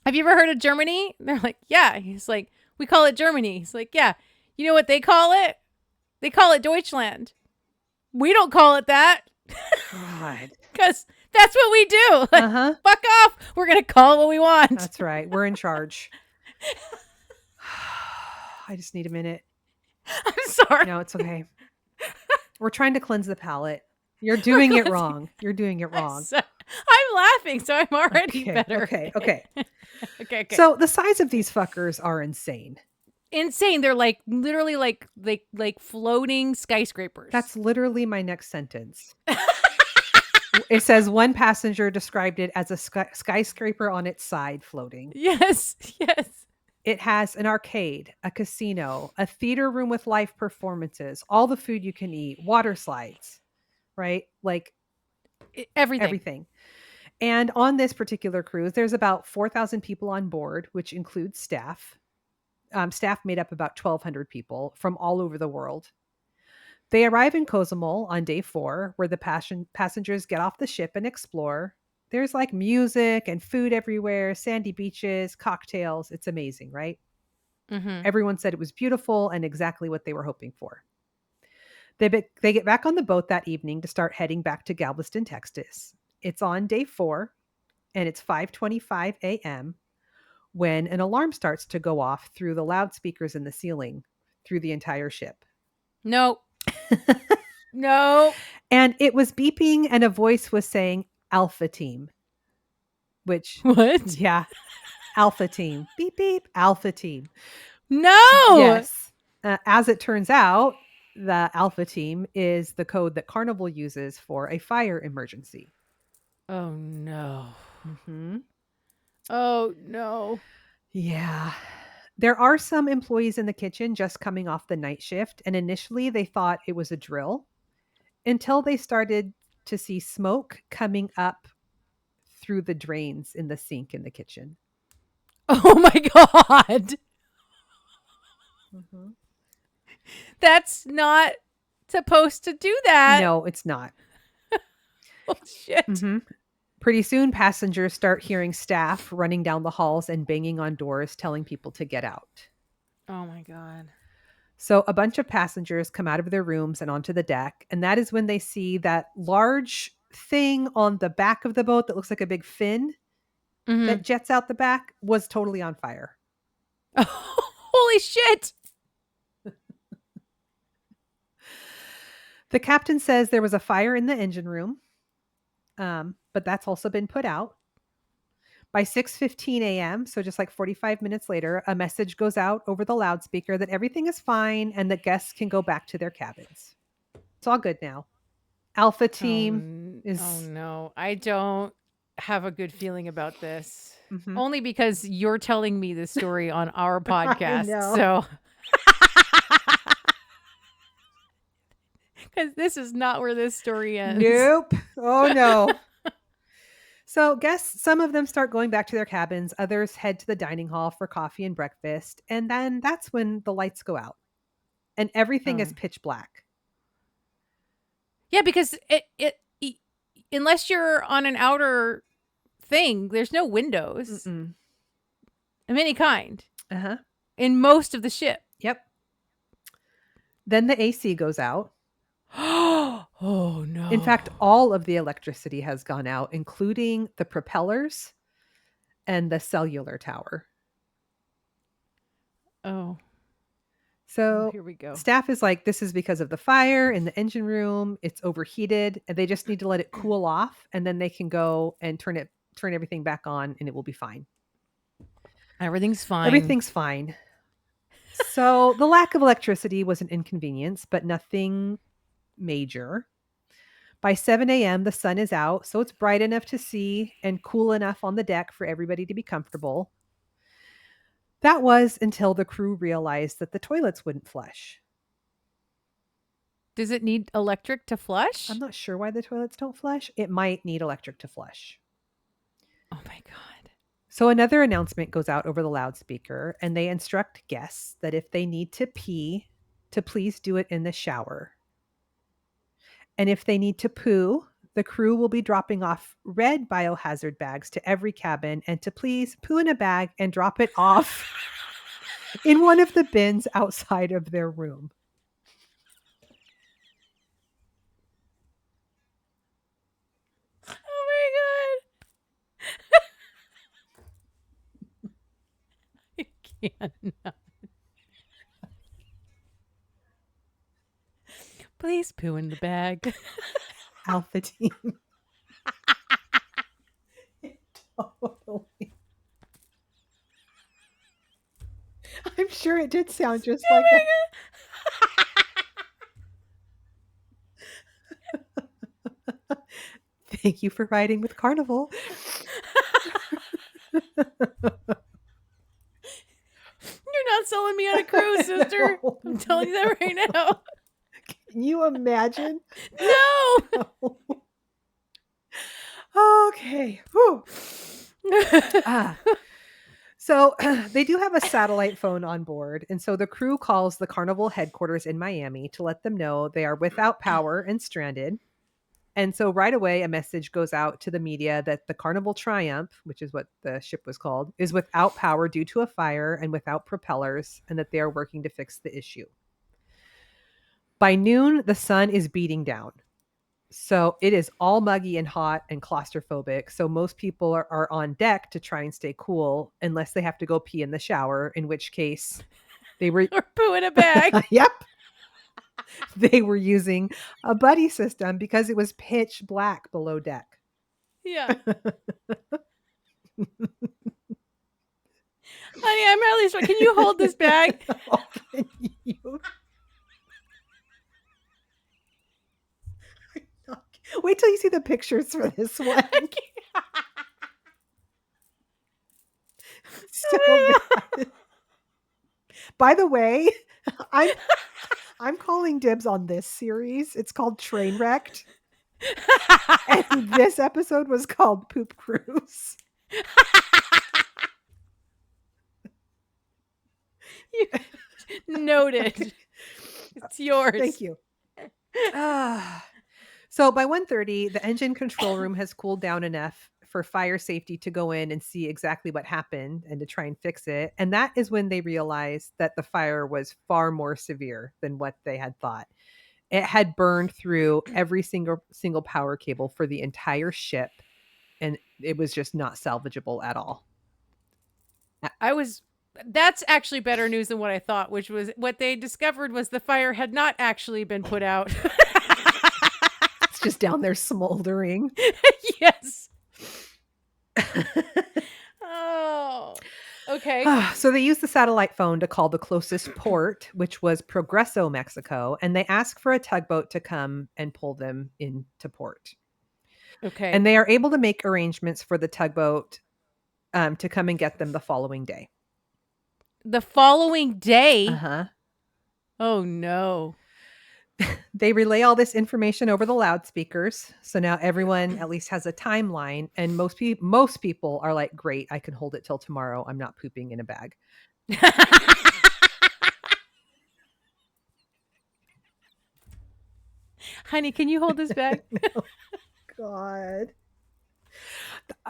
Speaker 3: have you ever heard of Germany? And they're like, yeah. He's like, we call it Germany. He's like, yeah. You know what they call it? They call it Deutschland. We don't call it that.
Speaker 2: God.
Speaker 3: Because that's what we do. Like,
Speaker 2: Uh-huh.
Speaker 3: fuck off. We're going to call what we want.
Speaker 2: That's right. We're in charge. I just need a minute.
Speaker 3: I'm sorry.
Speaker 2: No, it's okay. We're trying to cleanse the palate. You're doing it wrong. You're doing it wrong.
Speaker 3: I'm laughing, so I'm already better.
Speaker 2: Okay.
Speaker 3: Okay.
Speaker 2: So the size of these fuckers are insane.
Speaker 3: Insane. They're like literally like floating skyscrapers.
Speaker 2: That's literally my next sentence. It says one passenger described it as a skyscraper on its side floating.
Speaker 3: Yes.
Speaker 2: It has an arcade, a casino, a theater room with live performances, all the food you can eat, water slides, right? Like everything. And on this particular cruise, there's about 4,000 people on board, which includes staff. Staff made up about 1,200 people from all over the world. They arrive in Cozumel on day 4, where the passengers get off the ship and explore. There's like music and food everywhere, sandy beaches, cocktails. It's amazing, right?
Speaker 3: Mm-hmm.
Speaker 2: Everyone said it was beautiful and exactly what they were hoping for. They get back on the boat that evening to start heading back to Galveston, Texas. It's on day 4, and it's 5:25 a.m. when an alarm starts to go off through the loudspeakers in the ceiling through the entire ship.
Speaker 3: No. No.
Speaker 2: And it was beeping, and a voice was saying, Alpha Team. Which,
Speaker 3: what?
Speaker 2: Yeah. Alpha Team. Beep, beep. Alpha Team.
Speaker 3: No.
Speaker 2: Yes. As it turns out, the Alpha Team is the code that Carnival uses for a fire emergency.
Speaker 3: Oh, no.
Speaker 2: Mm-hmm.
Speaker 3: Oh, no.
Speaker 2: Yeah. There are some employees in the kitchen just coming off the night shift, and initially they thought it was a drill until they started to see smoke coming up through the drains in the sink in the kitchen.
Speaker 3: Oh my God.
Speaker 2: Mm-hmm.
Speaker 3: That's not supposed to do that.
Speaker 2: No, it's not.
Speaker 3: Oh, shit.
Speaker 2: Mm-hmm. Pretty soon, passengers start hearing staff running down the halls and banging on doors, telling people to get out.
Speaker 3: Oh my God.
Speaker 2: So a bunch of passengers come out of their rooms and onto the deck, and that is when they see that large thing on the back of the boat that looks like a big fin that jets out the back was totally on fire.
Speaker 3: Oh, holy shit.
Speaker 2: The captain says there was a fire in the engine room, but that's also been put out. By 6:15 a.m., so just like 45 minutes later, a message goes out over the loudspeaker that everything is fine and that guests can go back to their cabins. It's all good now. Alpha Team is...
Speaker 3: Oh, no. I don't have a good feeling about this.
Speaker 2: Mm-hmm.
Speaker 3: Only because you're telling me this story on our podcast. So... Because this is not where this story ends.
Speaker 2: Nope. Oh, no. So guests, some of them start going back to their cabins. Others head to the dining hall for coffee and breakfast. And then that's when the lights go out. And everything is pitch black.
Speaker 3: Yeah, because it unless you're on an outer thing, there's no windows of any kind.
Speaker 2: Uh-huh.
Speaker 3: In most of the ship.
Speaker 2: Yep. Then the AC goes out.
Speaker 3: Oh, no.
Speaker 2: In fact, all of the electricity has gone out, including the propellers and the cellular tower.
Speaker 3: Oh.
Speaker 2: So
Speaker 3: here we go.
Speaker 2: Staff is like, this is because of the fire in the engine room. It's overheated, and they just need to let it cool off, and then they can go and turn everything back on, and it will be fine.
Speaker 3: Everything's fine.
Speaker 2: Everything's fine. So the lack of electricity was an inconvenience, but nothing major. By 7 a.m., the sun is out, so it's bright enough to see and cool enough on the deck for everybody to be comfortable. That was until the crew realized that the toilets wouldn't flush.
Speaker 3: Does it need electric to flush?
Speaker 2: I'm not sure why the toilets don't flush. It might need electric to flush.
Speaker 3: Oh my God.
Speaker 2: So another announcement goes out over the loudspeaker, and they instruct guests that if they need to pee, to please do it in the shower. And if they need to poo, the crew will be dropping off red biohazard bags to every cabin, and to please poo in a bag and drop it off in one of the bins outside of their room.
Speaker 3: Yeah, no. Please poo in the bag.
Speaker 2: Alpha team. Totally. I'm sure it did sound just like that. Thank you for riding with Carnival.
Speaker 3: You're not selling me on a cruise, sister.
Speaker 2: No,
Speaker 3: I'm telling you that right now.
Speaker 2: Can you imagine?
Speaker 3: No.
Speaker 2: Okay. Whew. So they do have a satellite phone on board. And so the crew calls the Carnival headquarters in Miami to let them know they are without power and stranded. And so right away, a message goes out to the media that the Carnival Triumph, which is what the ship was called, is without power due to a fire and without propellers, and that they are working to fix the issue. By noon, the sun is beating down. So it is all muggy and hot and claustrophobic. So most people are on deck to try and stay cool unless they have to go pee in the shower, in which case they were
Speaker 3: Or poo in a bag.
Speaker 2: Yep. They were using a buddy system because it was pitch black below deck.
Speaker 3: Yeah. Honey, I'm really sorry. Can you hold this bag?
Speaker 2: Oh, can you? Wait till you see the pictures for this one. So bad. By the way, I'm calling dibs on this series. It's called Trainwrecked. And this episode was called Poop Cruise.
Speaker 3: Noted. It's yours.
Speaker 2: Thank you. So by 1:30, the engine control room has cooled down enough for fire safety to go in and see exactly what happened and to try and fix it. And that is when they realized that the fire was far more severe than what they had thought. It had burned through every single power cable for the entire ship, and it was just not salvageable at all.
Speaker 3: That's actually better news than what I thought, which was what they discovered was the fire had not actually been put out.
Speaker 2: It's just down there smoldering.
Speaker 3: Yes. Oh, okay.
Speaker 2: So they used the satellite phone to call the closest port, which was Progreso, Mexico, and they asked for a tugboat to come and pull them into port.
Speaker 3: Okay.
Speaker 2: And they are able to make arrangements for the tugboat to come and get them the following day.
Speaker 3: The following day?
Speaker 2: Uh-huh.
Speaker 3: Oh, no.
Speaker 2: They relay all this information over the loudspeakers. So now everyone at least has a timeline. And most people are like, great, I can hold it till tomorrow. I'm not pooping in a bag.
Speaker 3: Honey, can you hold this bag?
Speaker 2: No. God.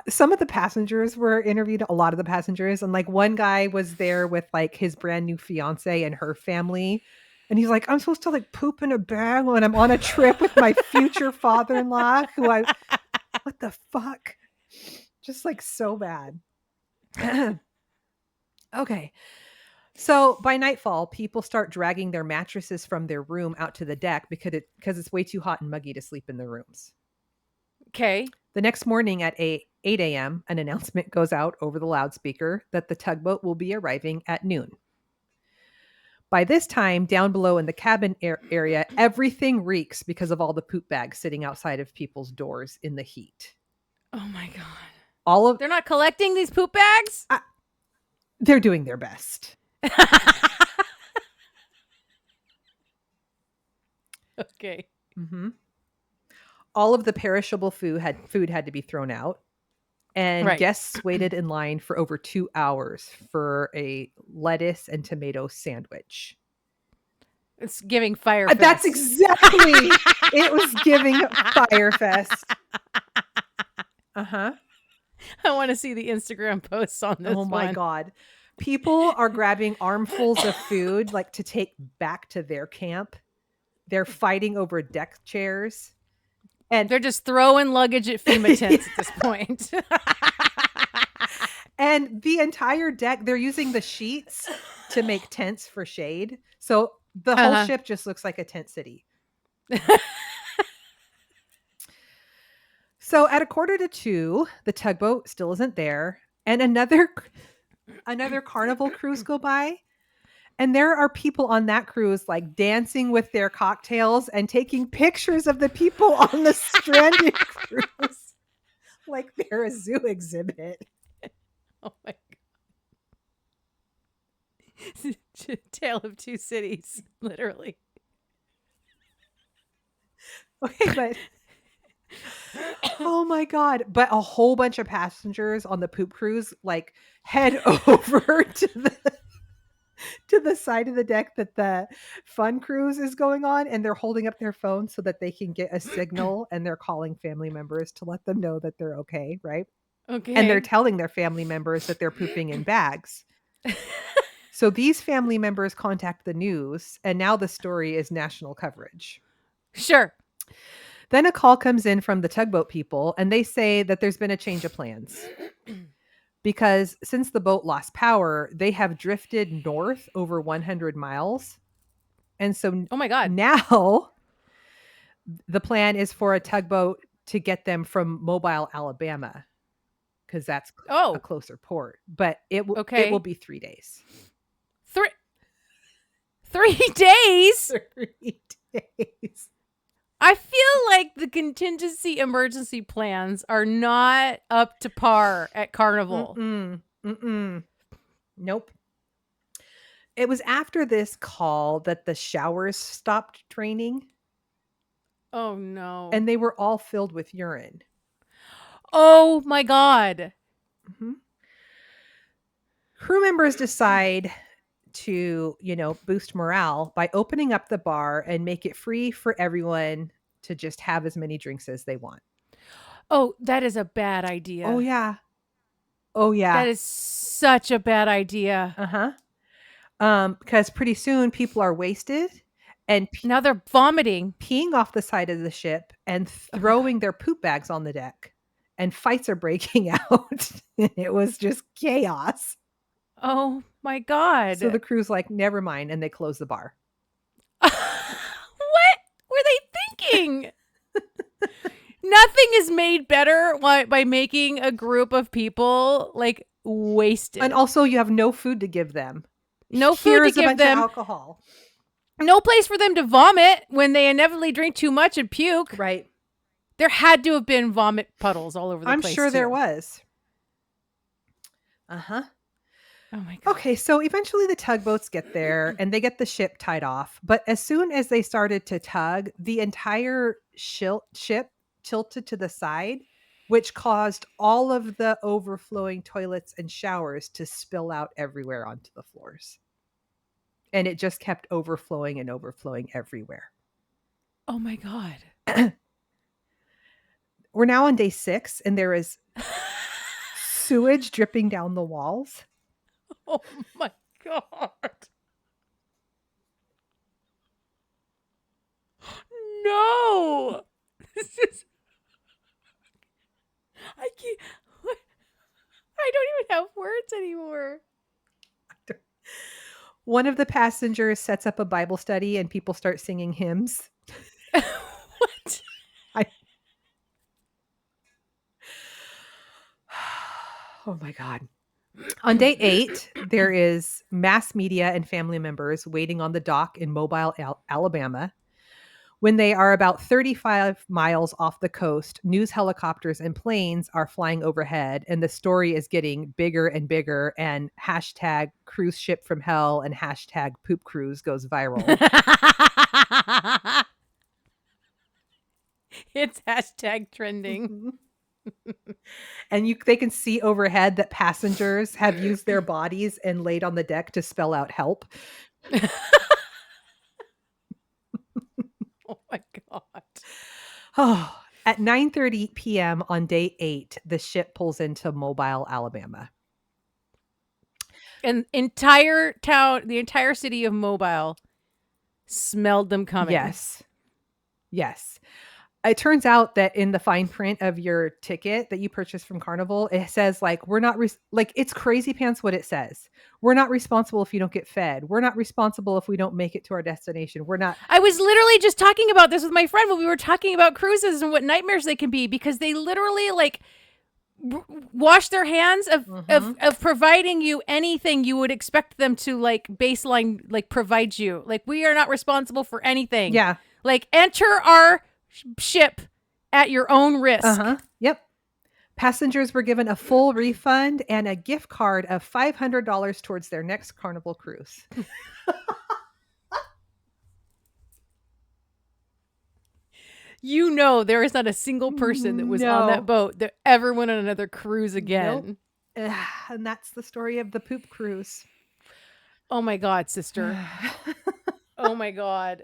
Speaker 2: Some of the passengers were interviewed, a lot of the passengers. And like one guy was there with like his brand new fiance and her family. And he's like, I'm supposed to like poop in a bag when I'm on a trip with my future father-in-law what the fuck? Just like so bad. Okay. So by nightfall, people start dragging their mattresses from their room out to the deck because it's way too hot and muggy to sleep in the rooms.
Speaker 3: Okay.
Speaker 2: The next morning at 8 a.m., an announcement goes out over the loudspeaker that the tugboat will be arriving at noon. By this time, down below in the cabin area, everything reeks because of all the poop bags sitting outside of people's doors in the heat.
Speaker 3: Oh my God. They're not collecting these poop bags?
Speaker 2: They're doing their best.
Speaker 3: Okay.
Speaker 2: Mm-hmm. All of the perishable food had to be thrown out. And guests waited in line for over 2 hours for a lettuce and tomato sandwich.
Speaker 3: It's giving Fire Fest.
Speaker 2: That's exactly. It was giving Fire Fest. Uh-huh.
Speaker 3: I want to see the Instagram posts on this.
Speaker 2: Oh my God. People are grabbing armfuls of food like to take back to their camp. They're fighting over deck chairs. And
Speaker 3: they're just throwing luggage at FEMA tents at this point.
Speaker 2: And the entire deck, they're using the sheets to make tents for shade. So the whole ship just looks like a tent city. So at 1:45, the tugboat still isn't there. And another Carnival cruise go by. And there are people on that cruise like dancing with their cocktails and taking pictures of the people on the stranded cruise like they're a zoo exhibit.
Speaker 3: Oh my God. Tale of two cities, literally.
Speaker 2: Okay, but oh my God. But a whole bunch of passengers on the poop cruise like head over to the side of the deck that the fun cruise is going on, and they're holding up their phones so that they can get a signal, and they're calling family members to let them know that they're okay, right?
Speaker 3: Okay.
Speaker 2: And they're telling their family members that they're pooping in bags. So these family members contact the news, and now the story is national coverage.
Speaker 3: Sure.
Speaker 2: Then a call comes in from the tugboat people, and they say that there's been a change of plans. Because since the boat lost power, they have drifted north over 100 miles. And so
Speaker 3: Oh my God.
Speaker 2: now the plan is for a tugboat to get them from Mobile, Alabama, because that's a closer port. But it will be 3 days.
Speaker 3: 3 days?
Speaker 2: 3 days.
Speaker 3: I feel like the contingency emergency plans are not up to par at Carnival.
Speaker 2: Nope. It was after this call that the showers stopped draining.
Speaker 3: Oh no.
Speaker 2: And they were all filled with urine.
Speaker 3: Oh my God.
Speaker 2: Mm-hmm. Crew members decide to, boost morale by opening up the bar and make it free for everyone to just have as many drinks as they want.
Speaker 3: Oh, that is a bad idea.
Speaker 2: Oh, yeah. Oh, yeah.
Speaker 3: That is such a bad idea.
Speaker 2: Uh-huh. Because pretty soon people are wasted and
Speaker 3: now they're vomiting,
Speaker 2: peeing off the side of the ship and throwing their poop bags on the deck, and fights are breaking out. It was just chaos.
Speaker 3: Oh my God.
Speaker 2: So the crew's like, never mind. And they close the bar.
Speaker 3: What were they thinking? Nothing is made better by making a group of people like wasted.
Speaker 2: And also you have no food to give them.
Speaker 3: No food to give them.
Speaker 2: Alcohol.
Speaker 3: No place for them to vomit when they inevitably drink too much and puke.
Speaker 2: Right.
Speaker 3: There had to have been vomit puddles all over the place.
Speaker 2: I'm sure there was. Uh-huh.
Speaker 3: Oh my God.
Speaker 2: Okay, so eventually the tugboats get there and they get the ship tied off. But as soon as they started to tug, the entire ship tilted to the side, which caused all of the overflowing toilets and showers to spill out everywhere onto the floors. And it just kept overflowing and overflowing everywhere.
Speaker 3: Oh my God.
Speaker 2: We're now on day 6 and there is sewage dripping down the walls.
Speaker 3: Oh my God. No. This is... I can't... I don't even have words anymore.
Speaker 2: One of the passengers sets up a Bible study and people start singing hymns.
Speaker 3: What?
Speaker 2: Oh my God. On day 8, there is mass media and family members waiting on the dock in Mobile, Alabama. When they are about 35 miles off the coast, news helicopters and planes are flying overhead, and the story is getting bigger and bigger, and hashtag cruise ship from hell and hashtag poop cruise goes viral.
Speaker 3: It's hashtag trending.
Speaker 2: And they can see overhead that passengers have used their bodies and laid on the deck to spell out help.
Speaker 3: Oh my God.
Speaker 2: Oh, at 9:30 p.m. on day 8, the ship pulls into Mobile, Alabama.
Speaker 3: And the entire city of Mobile smelled them coming.
Speaker 2: Yes. it turns out that in the fine print of your ticket that you purchased from Carnival, it says like, we're not like, it's crazy pants what it says. We're not responsible if you don't get fed. We're not responsible if we don't make it to our destination. We're not.
Speaker 3: I was literally just talking about this with my friend when we were talking about cruises and what nightmares they can be, because they literally like wash their hands of providing you anything you would expect them to like baseline like provide you. Like, we are not responsible for anything.
Speaker 2: Yeah.
Speaker 3: Like, enter our ship at your own risk.
Speaker 2: Yep. Passengers were given a full refund and a gift card of $500 towards their next Carnival cruise.
Speaker 3: You know, there is not a single person that was on that boat that ever went on another cruise again.
Speaker 2: Nope. And that's the story of the poop cruise.
Speaker 3: Oh my God, sister. Oh my God.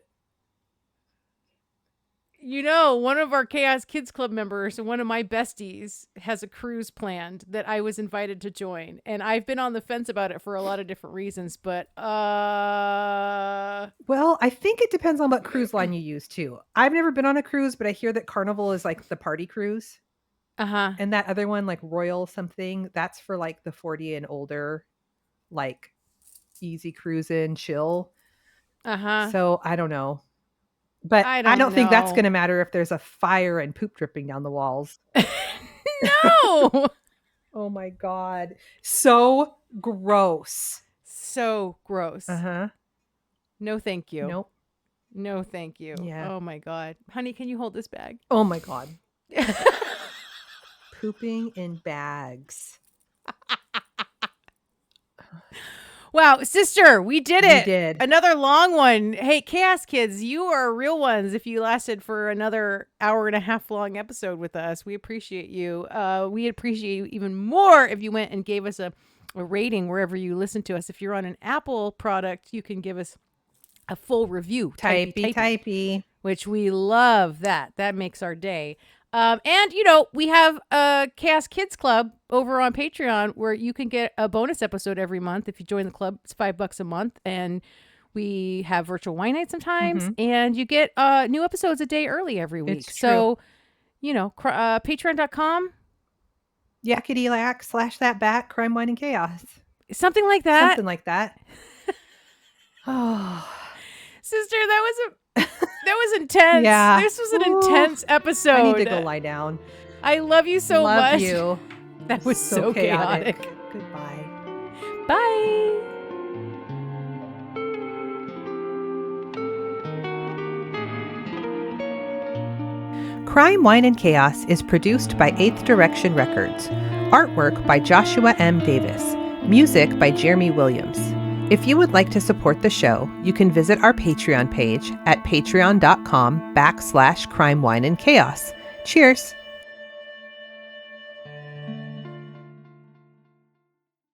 Speaker 3: You know, one of our Chaos Kids Club members and one of my besties has a cruise planned that I was invited to join. And I've been on the fence about it for a lot of different reasons, but
Speaker 2: well, I think it depends on what cruise line you use too. I've never been on a cruise, but I hear that Carnival is like the party cruise. And that other one, like Royal something, that's for like the 40 and older, like easy cruising, chill. So I don't know. But I don't think that's going to matter if there's a fire and poop dripping down the walls.
Speaker 3: No.
Speaker 2: Oh my God. So gross.
Speaker 3: So gross. No, thank you.
Speaker 2: Nope.
Speaker 3: No, thank you.
Speaker 2: Yeah.
Speaker 3: Oh my God. Honey, can you hold this bag?
Speaker 2: Oh my God. Pooping in bags.
Speaker 3: Wow, sister, we did it.
Speaker 2: We did.
Speaker 3: Another long one. Hey, Chaos Kids, you are real ones if you lasted for another hour and a half long episode with us. We appreciate you. We appreciate you even more if you went and gave us a rating wherever you listen to us. If you're on an Apple product, you can give us a full review.
Speaker 2: Typey.
Speaker 3: Which we love that. That makes our day. And, you know, we have a Chaos Kids Club over on Patreon where you can get a bonus episode every month. If you join the club, it's $5 a month. And we have virtual wine nights sometimes. And you get new episodes a day early every week.
Speaker 2: It's
Speaker 3: so, you know, patreon.com.
Speaker 2: Yakety-lack / that back, crime, wine, and chaos.
Speaker 3: Something like that.
Speaker 2: Something like that. Oh.
Speaker 3: Sister, that was intense.
Speaker 2: Yeah.
Speaker 3: This was an intense episode.
Speaker 2: I need to go lie down.
Speaker 3: I love you so much.
Speaker 2: Love you.
Speaker 3: That was so chaotic.
Speaker 2: Goodbye.
Speaker 3: Bye.
Speaker 2: Crime, Wine, and Chaos is produced by 8th Direction Records. Artwork by Joshua M. Davis. Music by Jeremy Williams. If you would like to support the show, you can visit our Patreon page at patreon.com/crime, wine, and chaos. Cheers!